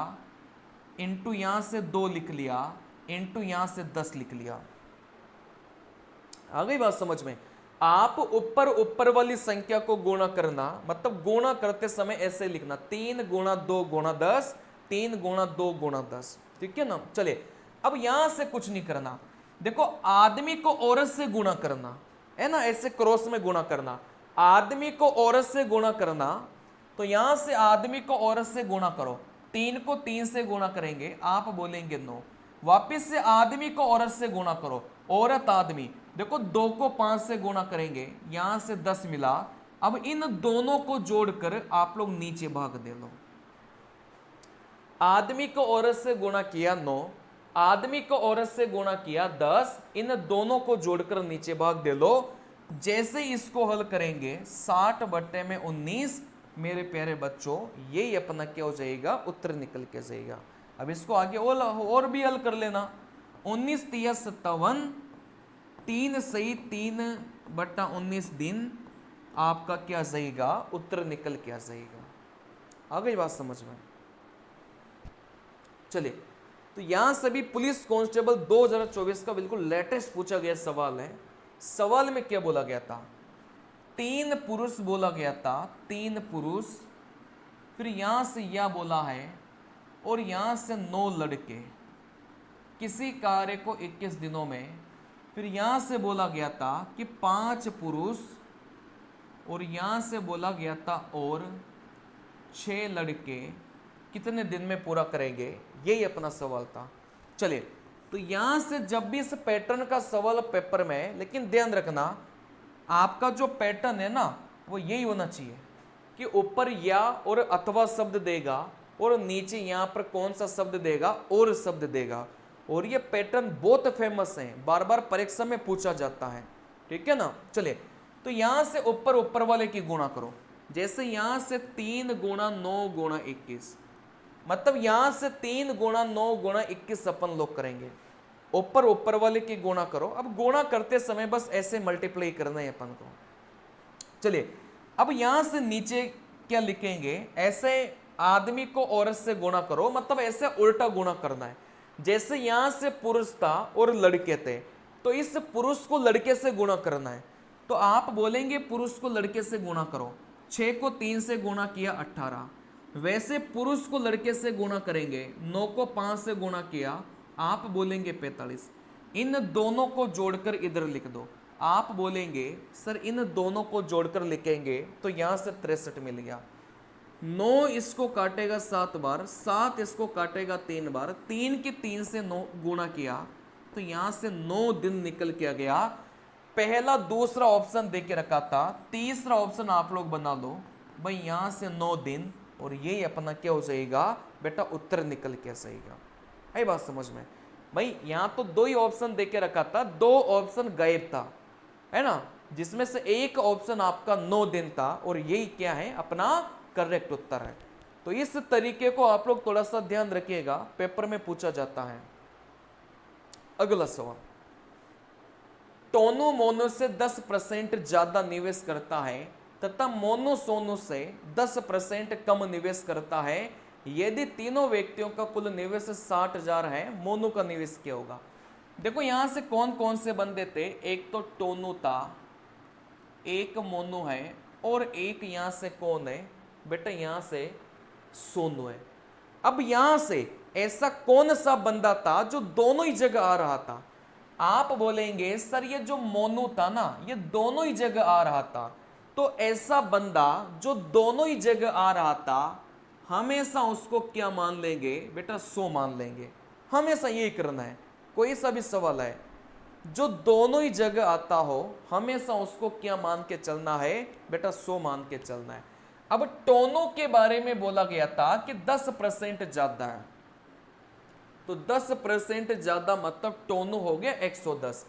A: इंटू यहां से 2 लिख लिया, इंटू यहां से 10 लिख लिया। आ गई बात समझ में? आप ऊपर ऊपर वाली संख्या को गुणा करना, मतलब गुणा करते समय ऐसे लिखना, 3 गुणा 2 गुणा 10, 3 गुणा 2 गुणा 10, ठीक है ना। चलिए अब यहां से कुछ नहीं करना। देखो आदमी को औरत से गुणा करना है ना, ऐसे क्रॉस में गुणा करना, आदमी को औरत से गुणा करना। तो यहां से आदमी को औरत से गुणा करो, 3 को 3 से गुणा करेंगे, आप बोलेंगे 9। वापिस से आदमी को औरत से गुणा करो, औरत आदमी, देखो 2 को 5 से गुणा करेंगे, यहां से 10 मिला। अब इन दोनों को जोड़कर आप लोग नीचे भाग दे लो। आदमी को औरत से गुणा किया 9, आदमी को औरत से गुणा किया 10, इन दोनों को जोड़कर नीचे भाग दे लो। जैसे इसको हल करेंगे 60 बटे में 19, मेरे प्यारे बच्चों यही अपना क्या हो जाएगा? उत्तर निकल के जाएगा। अब इसको आगे और भी हल कर लेना, 19 तिया 57, 3 सही 3 बटा 19 दिन आपका क्या जाएगा? उत्तर निकल के आ जाएगा। आ गई बात समझ में? चलिए, तो यहां सभी पुलिस कांस्टेबल 2024 का बिल्कुल लेटेस्ट पूछा गया सवाल है। सवाल में क्या बोला गया था? 3 पुरुष बोला गया था, 3 पुरुष, फिर यहां से यह बोला है, और यहां से 9 लड़के, किसी कार्य को 21 दिनों में, फिर यहां से बोला गया था कि 5 पुरुष और यहां से बोला गया था और 6 लड़के कितने दिन में पूरा करेंगे, यही अपना सवाल था। चलिए, तो यहां से जब भी इस पैटर्न का सवाल पेपर में, लेकिन ध्यान रखना आपका जो पैटर्न है ना वो यही होना चाहिए कि ऊपर या और अथवा शब्द देगा और नीचे यहां पर कौन सा शब्द देगा, और शब्द देगा। और ये पैटर्न बहुत फेमस है, बार बार परीक्षा में पूछा जाता है, ठीक है ना। चलिए, तो यहां से ऊपर ऊपर वाले की गुणा करो। जैसे यहां से 3 गुणा 9 गुणा 21, मतलब यहां से 3 गुणा 9 गुणा 21 अपन लोग करेंगे। ऊपर ऊपर वाले की गुणा करो। अब गुणा करते समय बस ऐसे मल्टीप्लाई करना है अपन को। चलिए, अब यहां से नीचे क्या लिखेंगे, ऐसे आदमी को औरत से गुणा करो, मतलब ऐसे उल्टा गुणा करना है। जैसे यहां से पुरुष था और लड़के थे, तो इस पुरुष को लड़के से गुणा करना है। तो आप बोलेंगे पुरुष को लड़के से गुणा करो। 6 को 3 से गुणा किया 18। वैसे पुरुष को लड़के से गुणा करेंगे, 9 को 5 से गुणा किया, आप बोलेंगे 45। इन दोनों को जोड़कर इधर लिख दो। आप बोलेंगे सर इन दोनों को जोड़कर लिखेंगे तो यहां से 63 मिल गया। 9 इसको काटेगा 7 बार, 7 इसको काटेगा 3 बार, 3 की 3 से 9 गुणा किया तो यहां से 9 दिन निकल के आ गया। पहला दूसरा ऑप्शन दे के रखा था, तीसरा ऑप्शन आप लोग बना लो भाई, यहां से 9 दिन, और यही अपना क्या हो जाएगा बेटा, उत्तर निकल के आएगा। आई बात समझ में भाई। यहां तो 2 ही ऑप्शन दे के रखा था, 2 ऑप्शन गायब था, है ना, जिसमें से एक ऑप्शन आपका 9 दिन था, और यही क्या है अपना करेक्ट उत्तर है। तो इस तरीके को आप लोग थोड़ा सा ध्यान रखिएगा, पेपर में पूछा जाता है। अगला सवाल, टोनू मोनू से 10% ज्यादा निवेश करता है तथा मोनू सोनू से 10% कम निवेश करता है। यदि तीनों व्यक्तियों का कुल निवेश 60,000 है, मोनू का निवेश क्या होगा। देखो यहां से कौन कौन से बंदे थे, एक तो टोनू था, एक मोनू है, और एक यहां से कौन है बेटा, यहां से सोनू है। अब यहां से ऐसा कौन सा बंदा था जो दोनों ही जगह आ रहा था। आप बोलेंगे सर ये जो मोनू था ना, ये दोनों ही जगह आ रहा था। तो ऐसा बंदा जो दोनों ही जगह आ रहा था, हमेशा उसको क्या मान लेंगे बेटा, 100 मान लेंगे। हमेशा यही करना है, कोई सा भी सवाल है जो दोनों ही जगह आता हो, हमेशा उसको क्या मान के चलना है बेटा, 100 मान के चलना है। अब टोनू के बारे में बोला गया था कि 10% ज्यादा है, तो 10% ज्यादा मतलब टोनू हो गया 110।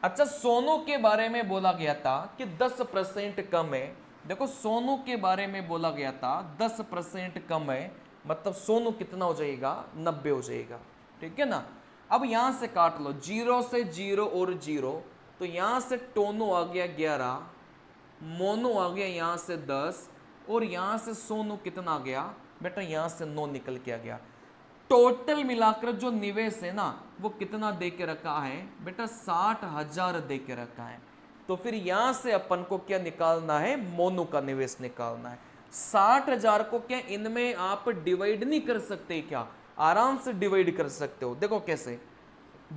A: अच्छा सोनू के बारे में बोला गया था कि 10% कम है। देखो सोनू के बारे में बोला गया था 10% कम है, मतलब सोनू कितना हो जाएगा, 90 हो जाएगा, ठीक है ना। अब यहां से काट लो, 0 से 0 और 0, तो यहां से टोनू आ गया 11, मोनू आ गया यहां से 10, और यहां से सोनू कितना आ गया बेटा, यहां से 9 निकल के आ गया। टोटल मिलाकर जो निवेश है ना वो कितना दे के रखा है बेटा, 60,000 दे के रखा है। तो फिर यहां से अपन को क्या निकालना है, मोनू का निवेश निकालना है। 60,000 को क्या इनमें आप डिवाइड नहीं कर सकते क्या, आराम से डिवाइड कर सकते हो। देखो कैसे,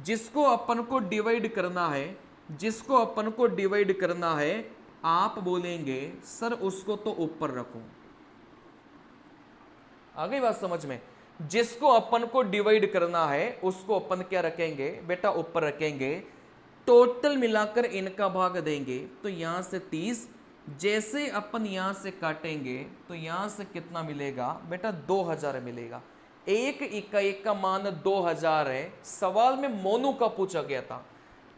A: जिसको अपन को डिवाइड करना है, जिसको अपन को डिवाइड करना है, आप बोलेंगे सर उसको तो ऊपर रखो। आ गई बात समझ में। जिसको अपन को डिवाइड करना है उसको अपन क्या रखेंगे बेटा, ऊपर रखेंगे। टोटल मिलाकर इनका भाग देंगे तो यहां से 30, जैसे अपन यहां से काटेंगे तो यहां से कितना मिलेगा बेटा, 2000 मिलेगा। एक इकाई का मान 2000 है। सवाल में मोनू का पूछा गया था।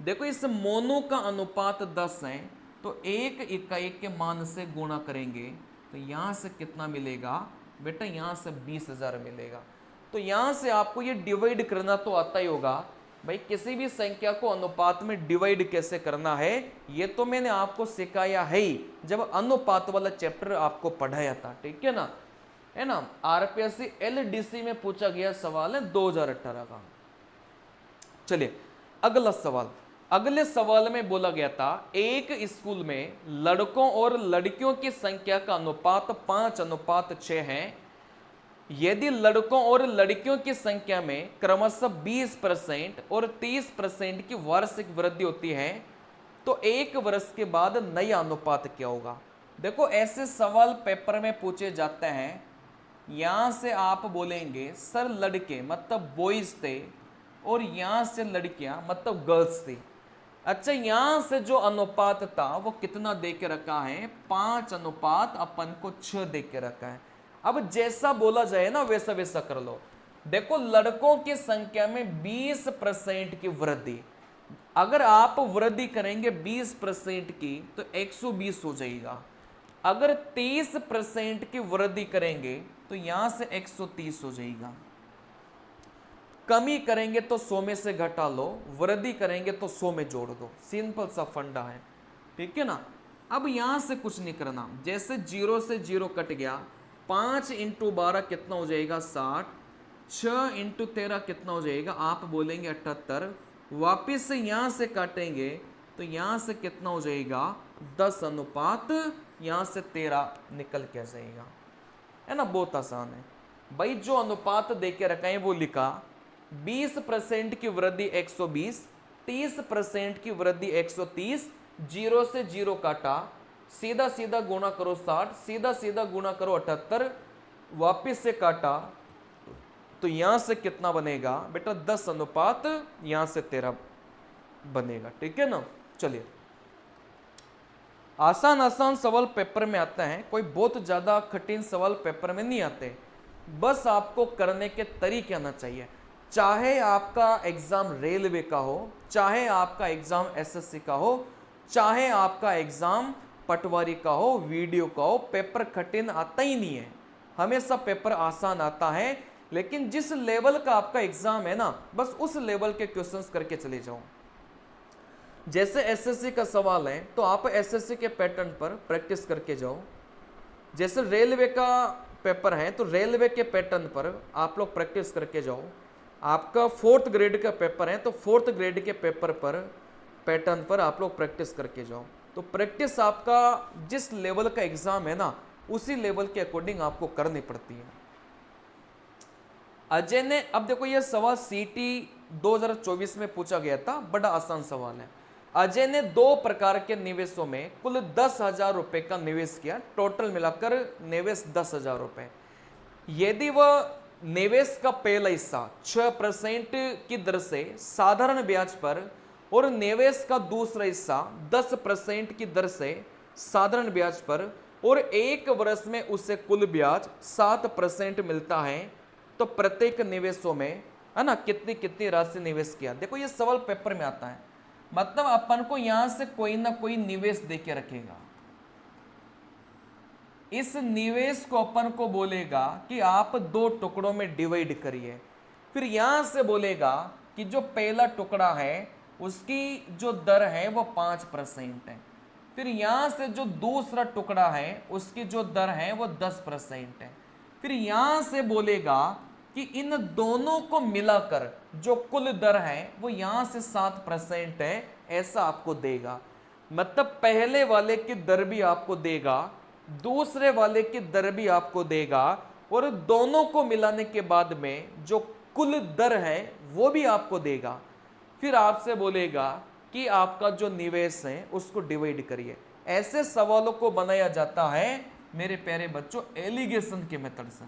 A: देखो इस मोनू का अनुपात 10 है, तो एक इकाई के मान से गुणा करेंगे तो यहां से कितना मिलेगा बेटा, यहां से 20,000 मिलेगा। तो यहां से आपको ये डिवाइड करना तो आता ही होगा भाई, किसी भी संख्या को अनुपात में डिवाइड कैसे करना है ये तो मैंने आपको सिखाया है ही, जब अनुपात वाला चैप्टर आपको पढ़ाया था, ठीक है ना, है ना। आरपीएससी एलडीसी में पूछा गया सवाल है 2018 का। चलिए अगला सवाल, अगले सवाल में बोला गया था एक स्कूल में लड़कों और लड़कियों की संख्या का अनुपात 5:6 है। यदि लड़कों और लड़कियों की संख्या में क्रमशः 20% और 30% की वार्षिक वृद्धि होती है तो एक वर्ष के बाद नया अनुपात क्या होगा। देखो ऐसे सवाल पेपर में पूछे जाते हैं। यहां से आप बोलेंगे सर लड़के मतलब बॉयज थे और यहां से लड़कियां मतलब गर्ल्स थी। अच्छा, यहां से जो अनुपात था वो कितना दे के रखा है, 5:6 दे के रखा है। अब जैसा बोला जाए ना वैसा वैसा कर लो। देखो लड़कों की संख्या में 20% की वृद्धि, अगर आप वृद्धि करेंगे 20% की तो 120 हो जाएगा। अगर 30% की वृद्धि करेंगे तो यहां से 130 हो जाएगा। कमी करेंगे तो 100 में से घटा लो, वृद्धि करेंगे तो 100 में जोड़ दो। सिंपल सा फंडा है, ठीक है ना। अब यहां से कुछ नहीं करना, जैसे 0 से 0 कट गया, 5 × 12 कितना हो जाएगा 60, 6 × 13 कितना हो जाएगा आप बोलेंगे 78। वापिस से यहां से काटेंगे तो यहां से कितना हो जाएगा 10:, यहां से 13 निकल के जाएगा, है ना। बहुत आसान है भाई, जो अनुपात देके रखा है वो लिखा। 20% की वृद्धि 120, 30% की वृद्धि 130, 0 से 0 काटा, सीधा सीधा गुणा करो 60, सीधा सीधा गुणा करो 78, वापिस से काटा तो यहां से कितना बनेगा बेटा 10:, यहां से 13 बनेगा, ठीक है ना। चलिए, आसान आसान सवाल पेपर में आता है, कोई बहुत ज्यादा कठिन सवाल पेपर में नहीं आते, बस आपको करने के तरीके आना चाहिए। चाहे आपका एग्जाम रेलवे का हो, चाहे आपका एग्जाम एसएससी का हो, चाहे आपका एग्जाम पटवारी का हो, वीडियो का हो, पेपर कठिन आता ही नहीं है, हमेशा पेपर आसान आता है। लेकिन जिस लेवल का आपका एग्जाम है ना, बस उस लेवल के क्वेश्चंस करके चले जाओ। जैसे एसएससी का सवाल है तो आप एसएससी के पैटर्न पर प्रैक्टिस करके जाओ। जैसे रेलवे का पेपर है तो रेलवे के पैटर्न पर आप लोग प्रैक्टिस करके जाओ। आपका 4th ग्रेड का पेपर है तो 4th ग्रेड के पेपर पर पैटर्न पर आप लोग प्रैक्टिस करके जाओ। तो प्रैक्टिस आपका जिस लेवल का एग्जाम है ना, उसी लेवल के अकॉर्डिंग आपको करनी पड़ती है। अजय ने, अब देखो ये सवाल सीटी 2024 में पूछा गया था, बड़ा आसान सवाल है। अजय ने 2 प्रकार के निवेशों में कुल 10,000 रुपए का निवेश किया, टोटल मिलाकर निवेश 10,000 रुपए। यदि वह निवेश का पहला हिस्सा 6% की दर से साधारण ब्याज पर और निवेश का दूसरा हिस्सा 10% की दर से साधारण ब्याज पर और 1 वर्ष में उसे कुल ब्याज 7% मिलता है, तो प्रत्येक निवेशों में है ना कितनी कितनी राशि निवेश किया। देखो ये सवाल पेपर में आता है, मतलब अपन को यहां से कोई ना कोई निवेश देके रखेगा। इस निवेश को अपन को बोलेगा कि आप 2 टुकड़ों में डिवाइड करिए। फिर यहां से बोलेगा कि जो पहला टुकड़ा है उसकी जो दर है वो 5% है। फिर यहां से जो दूसरा टुकड़ा है उसकी जो दर है वो 10% है। फिर यहां से बोलेगा कि इन दोनों को मिलाकर जो कुल दर है वो यहां से 7% है, ऐसा आपको देगा। मतलब पहले वाले की दर भी आपको देगा, दूसरे वाले की दर भी आपको देगा, और दोनों को मिलाने के बाद में जो कुल दर है वो भी आपको देगा। फिर आपसे बोलेगा कि आपका जो निवेश है उसको डिवाइड करिए। ऐसे सवालों को बनाया जाता है मेरे प्यारे बच्चों एलिगेशन के मेथड से।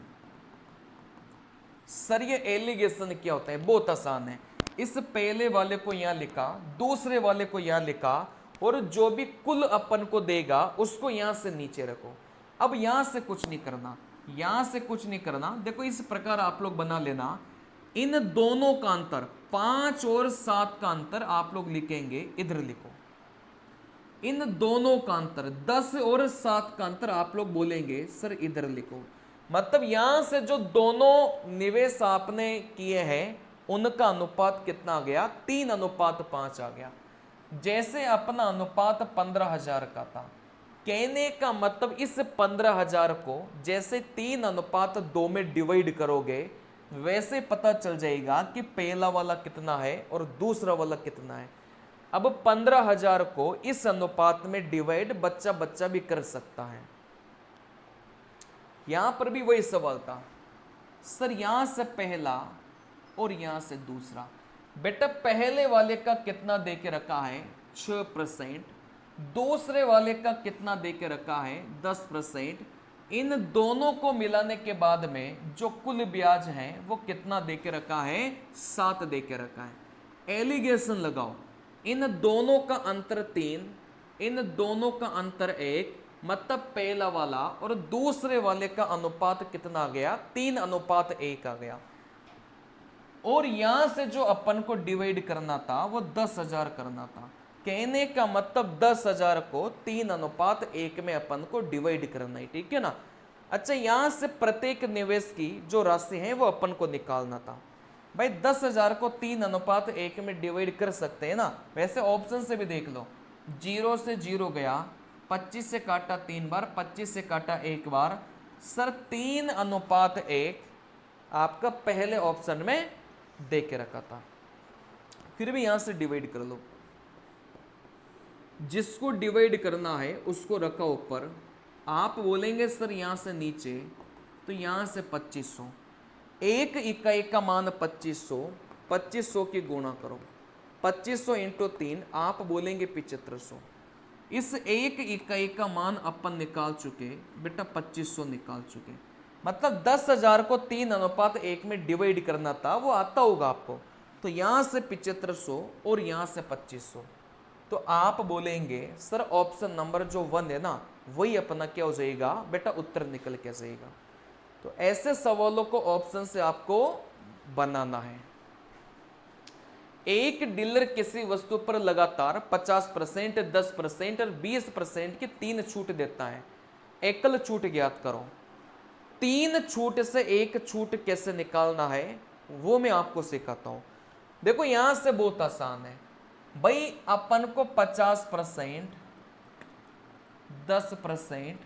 A: सर ये एलिगेशन क्या होता है? बहुत आसान है। इस पहले वाले को यहां लिखा, दूसरे वाले को यहां लिखा, और जो भी कुल अपन को देगा उसको यहां से नीचे रखो। अब यहां से कुछ नहीं करना, यहां से कुछ नहीं करना। देखो इस प्रकार आप लोग बना लेना। इन दोनों का अंतर 5 और 7 का अंतर आप लोग लिखेंगे, इधर लिखो। इन दोनों का अंतर 10 और 7 का अंतर आप लोग बोलेंगे सर इधर लिखो। मतलब यहां से जो दोनों निवेश आपने किए हैं उनका अनुपात कितना आ गया? 3:5 आ गया। जैसे अपना अनुपात 15,000 का था, कहने का मतलब इस 15,000 को जैसे 3:2 में डिवाइड करोगे वैसे पता चल जाएगा कि पहला वाला कितना है और दूसरा वाला कितना है। अब 15,000 को इस अनुपात में डिवाइड बच्चा बच्चा भी कर सकता है। यहां पर भी वही सवाल था सर, यहां से पहला और यहां से दूसरा। बेटा पहले वाले का कितना दे के रखा है 6%, दूसरे वाले का कितना दे के रखा है 10%। इन दोनों को मिलाने के बाद में जो कुल ब्याज है वो कितना दे के रखा है 7 दे के रखा है। एलिगेशन लगाओ, इन दोनों का अंतर 3, इन दोनों का अंतर 1, मतलब पहला वाला और दूसरे वाले का अनुपात कितना आ गया 3:1 आ गया। और यहां से जो अपन को डिवाइड करना था वो 10,000 करना था। कहने का मतलब 10,000 को 3:1 में अपन को डिवाइड करना है, ठीक है ना। अच्छा, यहां से प्रत्येक निवेश की जो राशि है वो अपन को निकालना था। भाई 10,000 को 3:1 में डिवाइड कर सकते हैं ना, वैसे ऑप्शन से भी देख लो। 0 से 0 गया, 25 से काटा 3 बार, 25 से काटा 1 बार। सर 3:1 आपका पहले ऑप्शन में दे के रखा था। फिर भी यहां से डिवाइड कर लो, जिसको डिवाइड करना है उसको रखा ऊपर। आप बोलेंगे सर यहां से नीचे, तो यहां से 2500, एक इकाई का मान 2500, 2500 की गुणा करो, 2500 इंटू 3, आप बोलेंगे 7500। इस एक इकाई का मान अपन निकाल चुके बेटा, 2500 निकाल चुके। मतलब 10,000 को 3:1 में डिवाइड करना था, वो आता होगा आपको। तो यहां से 7500 और यहां से 2500, तो आप बोलेंगे सर ऑप्शन नंबर जो 1 है ना, वही अपना क्या हो जाएगा बेटा, उत्तर निकल के जाएगा। तो ऐसे सवालों को ऑप्शन से आपको बनाना है। एक डीलर किसी वस्तु पर लगातार 50%, 10% और 20% की 3 छूट देता है। एकल छूट ज्ञात करो। 3 छूट से एक छूट कैसे निकालना है वो मैं आपको सिखाता हूं। देखो यहां से बहुत आसान है भाई, अपन को 50%, 10%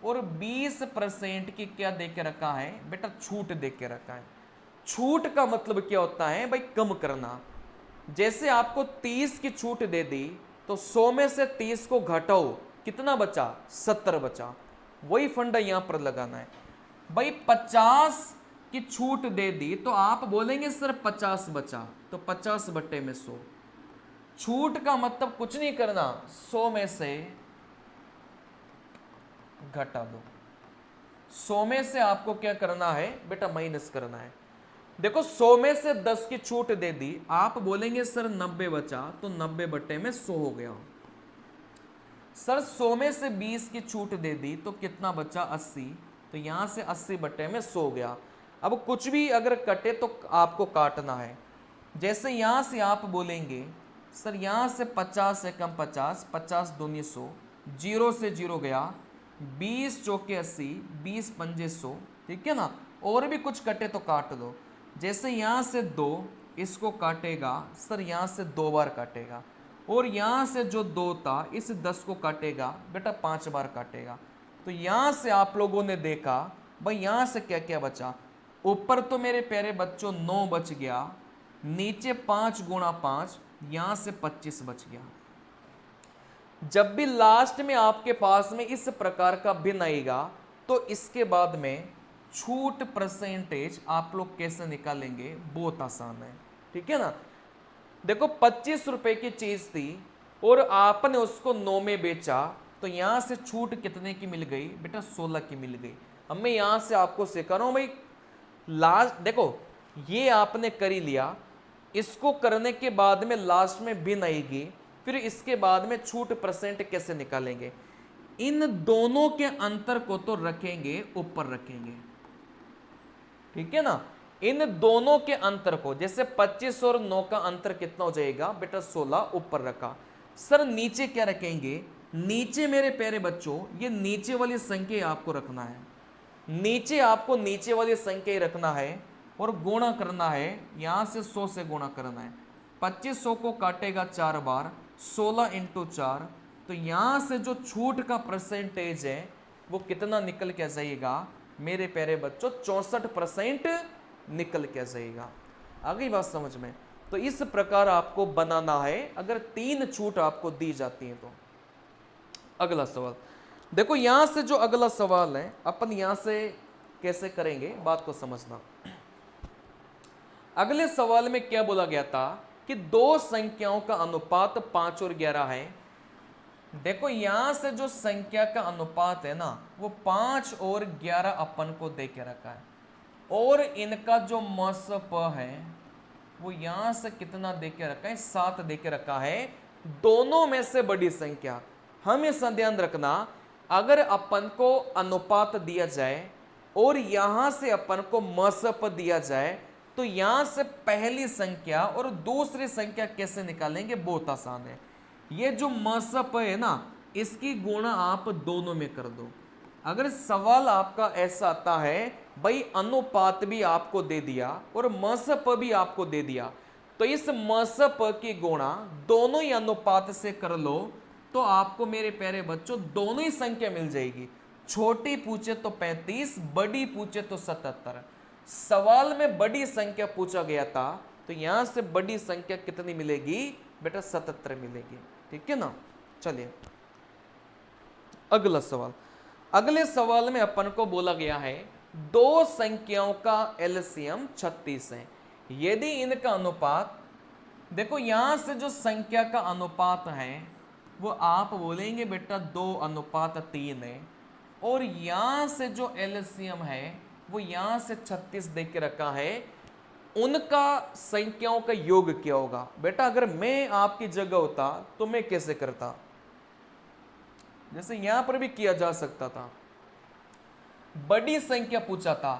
A: और 20% की क्या दे के रखा है बेटा, छूट दे के रखा है। छूट का मतलब क्या होता है भाई, कम करना। जैसे आपको 30 की छूट दे दी तो 100 में से 30 को घटाओ, कितना बचा 70 बचा। वही फंडा यहां पर लगाना है भाई। 50 की छूट दे दी तो आप बोलेंगे सर 50 बचा, तो 50 बट्टे में 100। छूट का मतलब कुछ नहीं करना, 100 में से घटा दो। 100 में से आपको क्या करना है बेटा, माइनस करना है। देखो 100 में से 10 की छूट दे दी, आप बोलेंगे सर 90 बचा, तो 90 बट्टे में 100 हो गया। सर 100 में से 20 की छूट दे दी तो कितना बचा 80, तो यहां से 80 बट्टे में 100 हो गया। अब कुछ भी अगर कटे तो आपको काटना है। जैसे यहां से आप बोलेंगे सर यहां से 50 से कम 50, 50 दूनी 100, 0 से 0 गया, 20 चौके 80, 20 पंजे 100, ठीक है ना। और भी कुछ कटे तो काट दो। जैसे यहां से 2, इसको काटेगा सर, यहां से 2 बार काटेगा, और यहां से जो 2 था इस 10 को काटेगा बेटा 5 बार काटेगा। तो यहां से आप लोगों ने देखा भाई यहां से क्या क्या बचा। ऊपर तो मेरे प्यारे बच्चों 9 बच गया, नीचे 5 गुणा 5, यहां से 25 बच गया। जब भी लास्ट में आपके पास में इस प्रकार का भिन्न आएगा तो इसके बाद में छूट परसेंटेज आप लोग कैसे निकालेंगे, बहुत आसान है, ठीक है ना। देखो 25 रुपए की चीज थी और आपने उसको 9 में बेचा, तो यहां से छूट कितने की मिल गई बेटा, 16 की मिल गई। अब मैं यहां से आपको सिखा रहा हूं भाई, लास्ट देखो ये आपने कर ही लिया, इसको करने के बाद में लास्ट में भिन्न आएगी, फिर इसके बाद में छूट परसेंट कैसे निकालेंगे। इन दोनों के अंतर को तो रखेंगे ऊपर रखेंगे, ठीक है ना। इन दोनों के अंतर को, जैसे 25 और 9 का अंतर कितना हो जाएगा बेटा 16, ऊपर रखा। सर नीचे क्या रखेंगे, नीचे मेरे प्यारे बच्चों ये नीचे वाली संख्या आपको रखना है। नीचे आपको नीचे वाली संख्या ही रखना है और गुणा करना है, यहां से 100 से गुणा करना है। 2500 को काटेगा 4 बार, 16 इंटू 4, तो यहां से जो छूट का परसेंटेज है वो कितना निकल के जाएगा मेरे प्यारे बच्चों, 64% निकल के जाएगा। आ गई बात समझ में। तो इस प्रकार आपको बनाना है अगर 3 छूट आपको दी जाती है तो। अगला सवाल देखो, यहां से जो अगला सवाल है अपन यहां से कैसे करेंगे, बात को समझना। अगले सवाल में क्या बोला गया था कि दो संख्याओं का अनुपात 5 और 11 है। देखो यहां से जो संख्या का अनुपात है ना वो 5 और 11 अपन को दे के रखा है, और इनका जो मसप है वो यहां से कितना दे के रखा है, 7 दे के रखा है। दोनों में से बड़ी संख्या, हमेशा ध्यान रखना, अगर अपन को अनुपात दिया जाए और यहां से अपन को मसप दिया जाए तो यहां से पहली संख्या और दूसरी संख्या कैसे निकालेंगे, बहुत आसान है। ये जो मसप है ना इसकी गुणा आप दोनों में कर दो। अगर सवाल आपका ऐसा आता है भाई अनुपात भी आपको दे दिया और मसप भी आपको दे दिया, तो इस मसप की गुणा दोनों ही अनुपात से कर लो तो आपको मेरे प्यारे बच्चों दोनों ही संख्या मिल जाएगी। छोटी पूछे तो 35, बड़ी पूछे तो 77। सवाल में बड़ी संख्या पूछा गया था तो यहां से बड़ी संख्या कितनी मिलेगी बेटा, 77 मिलेगी। ठीक है ना। चलिए अगला सवाल। अगले सवाल में अपन को बोला गया है दो संख्याओं का एलसीएम 36 है। यदि इनका अनुपात, देखो यहां से जो संख्या का अनुपात है वो आप बोलेंगे बेटा 2:3 है, और यहां से जो एलसीएम है वो यहां से 36 दे के रखा है। उनका संख्याओं का योग क्या होगा बेटा, अगर मैं आपकी जगह होता तो मैं कैसे करता, जैसे यहां पर भी किया जा सकता था। बड़ी संख्या पूछा था,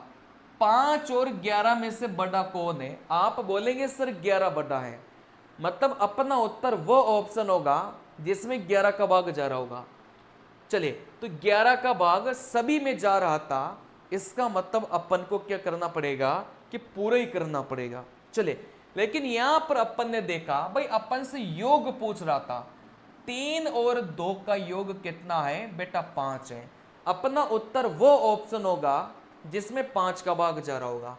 A: 5 और 11 में से बड़ा कौन है, आप बोलेंगे सर 11 बड़ा है, मतलब अपना उत्तर वो ऑप्शन होगा जिसमें 11 का भाग जा रहा होगा। चलिए तो 11 का भाग सभी में जा रहा था, इसका मतलब अपन को क्या करना पड़ेगा कि पूरा ही करना पड़ेगा। चलिए लेकिन यहां पर अपन ने देखा भाई अपन से योग पूछ रहा था, 3 और 2 का योग कितना है बेटा, 5 है। अपना उत्तर वो ऑप्शन होगा जिसमें 5 का भाग जा रहा होगा।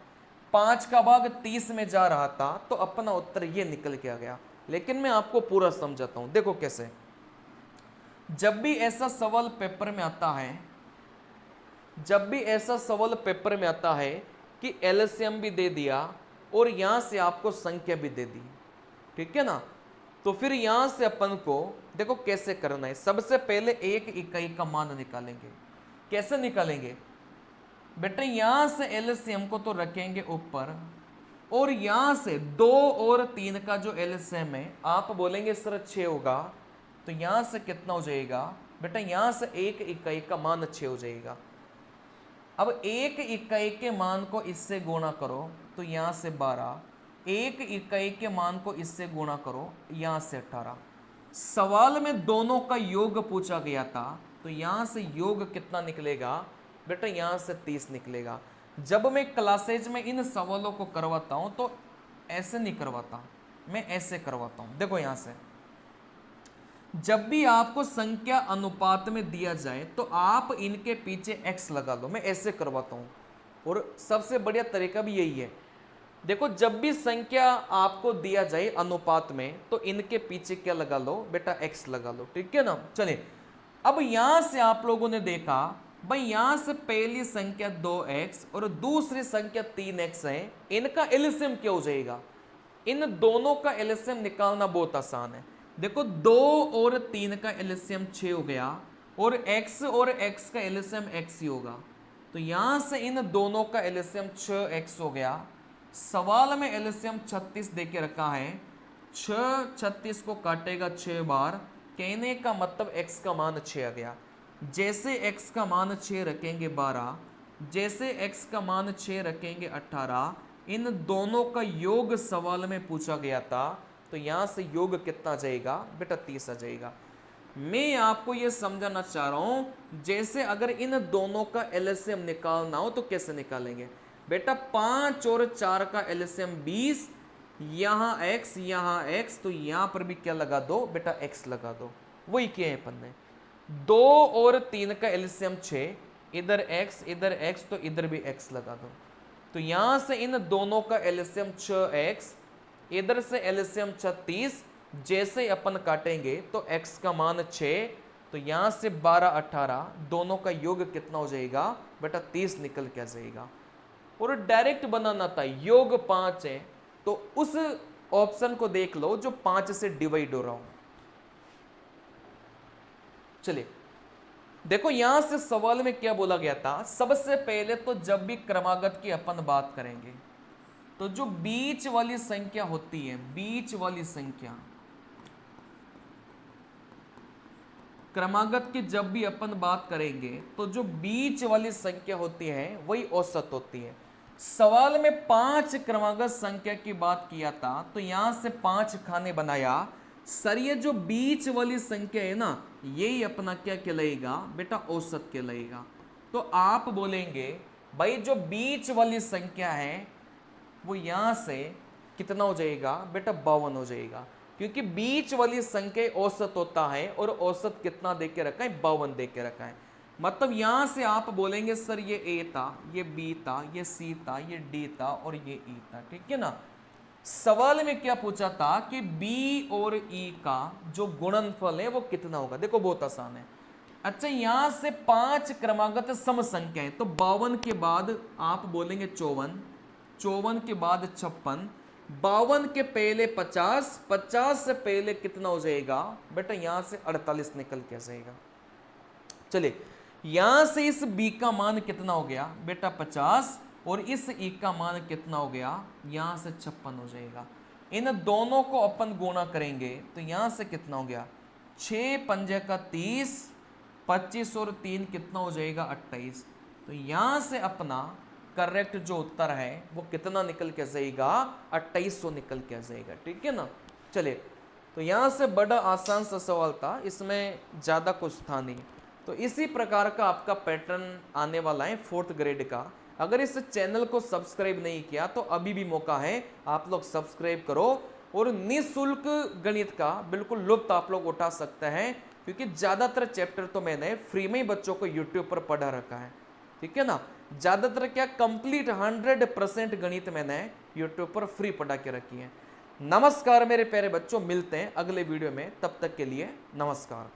A: 5 का भाग 30 में जा रहा था तो अपना उत्तर ये निकल के आ गया। लेकिन मैं आपको पूरा समझाता हूं, देखो कैसे। जब भी ऐसा सवाल पेपर में आता है, जब भी ऐसा सवाल पेपर में आता है कि एलसीएम भी दे दिया और यहां से आपको संख्या भी दे दी, ठीक है ना, तो फिर यहां से अपन को देखो कैसे करना है। सबसे पहले एक इकाई का मान निकालेंगे। कैसे निकालेंगे बेटा, यहां से एलसीएम को तो रखेंगे ऊपर, और यहां से 2 और 3 का जो एलसीएम है आप बोलेंगे सर 6 होगा, तो यहां से कितना हो जाएगा बेटा, यहां से एक इकाई का मान 6 हो जाएगा। अब एक इकाई के मान को इससे गुणा करो तो यहां से 12, एक इकाई के मान को इससे गुणा करो यहां से 18। सवाल में दोनों का योग पूछा गया था तो यहां से योग कितना निकलेगा बेटा, यहां से 30 निकलेगा। जब मैं क्लासेज में इन सवालों को करवाता हूं तो ऐसे नहीं करवाता, मैं ऐसे करवाता हूं। देखो यहां से जब भी आपको संख्या अनुपात में दिया जाए तो आप इनके पीछे x लगा लो, मैं ऐसे करवाता हूं। और सबसे बढ़िया तरीका भी यही है। देखो जब भी संख्या आपको दिया जाए अनुपात में तो इनके पीछे क्या लगा लो बेटा, x लगा लो, ठीक है ना। चलिए अब यहां से आप लोगों ने देखा भाई यहां से पहली संख्या 2x और दूसरी संख्या 3x है, इनका एलसीएम क्या हो जाएगा, इन दोनों का एलसीएम निकालना बहुत आसान है। देखो 2 और 3 का एलसीएम 6 हो गया, और x का एलसीएम x ही होगा, तो यहां से इन दोनों का एलसीएम 6x हो गया। सवाल में एलसीएम 36 दे के रखा है, 6 36 को काटेगा 6 बार, कहने का मतलब x का मान 6 आ गया। जैसे x का मान 6 रखेंगे 12, जैसे x का मान 6 रखेंगे 18, इन दोनों का योग सवाल में पूछा गया था तो यहां से योग कितना जाएगा बेटा, 30 आ जाएगा। मैं आपको यह समझाना चाह रहा हूं जैसे अगर इन दोनों का एलसीएम निकालना हो तो कैसे निकालेंगे बेटा, 5 और 4 का एलसीएम 20, यहां x, तो यहां पर भी क्या लगा दो बेटा, x लगा दो। वही किया है अपन ने। 2 और 3 का एलसीएम 6, इधर x तो इधर भी x लगा दो, तो यहां से इन दोनों का एलसीएम 6x, इधर से एलसीएम 36, जैसे अपन काटेंगे तो x का मान 6, तो यहां से 12 18, दोनों का योग कितना हो जाएगा बेटा 30 निकल के आ जाएगा। और डायरेक्ट बनाना था, योग 5 है तो उस ऑप्शन को देख लो जो 5 से डिवाइड हो रहा हूं। चलिए देखो यहां से सवाल में क्या बोला गया था, सबसे पहले तो जब भी क्रमागत की अपन बात करेंगे तो जो बीच वाली संख्या होती है, बीच वाली संख्या, क्रमागत की जब भी अपन बात करेंगे तो जो बीच वाली संख्या होती है वही औसत होती है। सवाल में 5 क्रमागत संख्या की बात किया था तो यहां से 5 खाने बनाया। सर ये जो बीच वाली संख्या है ना, यही अपना क्या कहलाएगा बेटा औसत कहलाएगा। तो आप बोलेंगे भाई जो बीच वाली संख्या है वो यहां से कितना हो जाएगा बेटा 52 हो जाएगा, क्योंकि बीच वाली संख्या औसत होता है और औसत कितना दे के रखा है 52 दे के रखा है। मतलब यहां से आप बोलेंगे सर ये ए था, ये बी था, ये सी था, ये डी था और ये ई था, ठीक है ना। सवाल में क्या पूछा था कि बी और ई का जो गुणनफल है वो कितना होगा, देखो बहुत आसान है। अच्छा यहां से 5 क्रमागत सम संख्या है तो 52 के बाद आप बोलेंगे 54, 54 के बाद 56, 52 के पहले 50, 50 से पहले कितना हो जाएगा बेटा यहां से 48 निकल के जाएगा। चलिए यहां से इस b का मान कितना हो गया बेटा 50 और इस e का मान कितना हो गया यहां से 56 हो जाएगा। इन दोनों को अपन गुणा करेंगे तो यहां से कितना हो गया 6 पंजे का 30, 25 और 3 कितना हो जाएगा 28। तो यहां से अपना करेक्ट जो उत्तर है वो कितना निकल के जाएगा 2800 निकल के जाएगा, ठीक है ना। चलिए तो यहां से बड़ा आसान सा सवाल था, इसमें ज्यादा कुछ था नहीं। तो इसी प्रकार का आपका पैटर्न आने वाला है 4th ग्रेड का। अगर इस चैनल को सब्सक्राइब नहीं किया तो अभी भी मौका है, आप लोग सब्सक्राइब करो और निःशुल्क गणित का बिल्कुल लुत्फ आप लोग उठा सकते हैं, क्योंकि ज्यादातर चैप्टर तो मैंने फ्री में ही बच्चों को यूट्यूब पर पढ़ा रखा है, ठीक है ना। ज्यादातर क्या कंप्लीट 100% गणित मैंने यूट्यूब पर फ्री पढ़ा के रखी है। नमस्कार मेरे प्यारे बच्चों, मिलते हैं अगले वीडियो में, तब तक के लिए नमस्कार।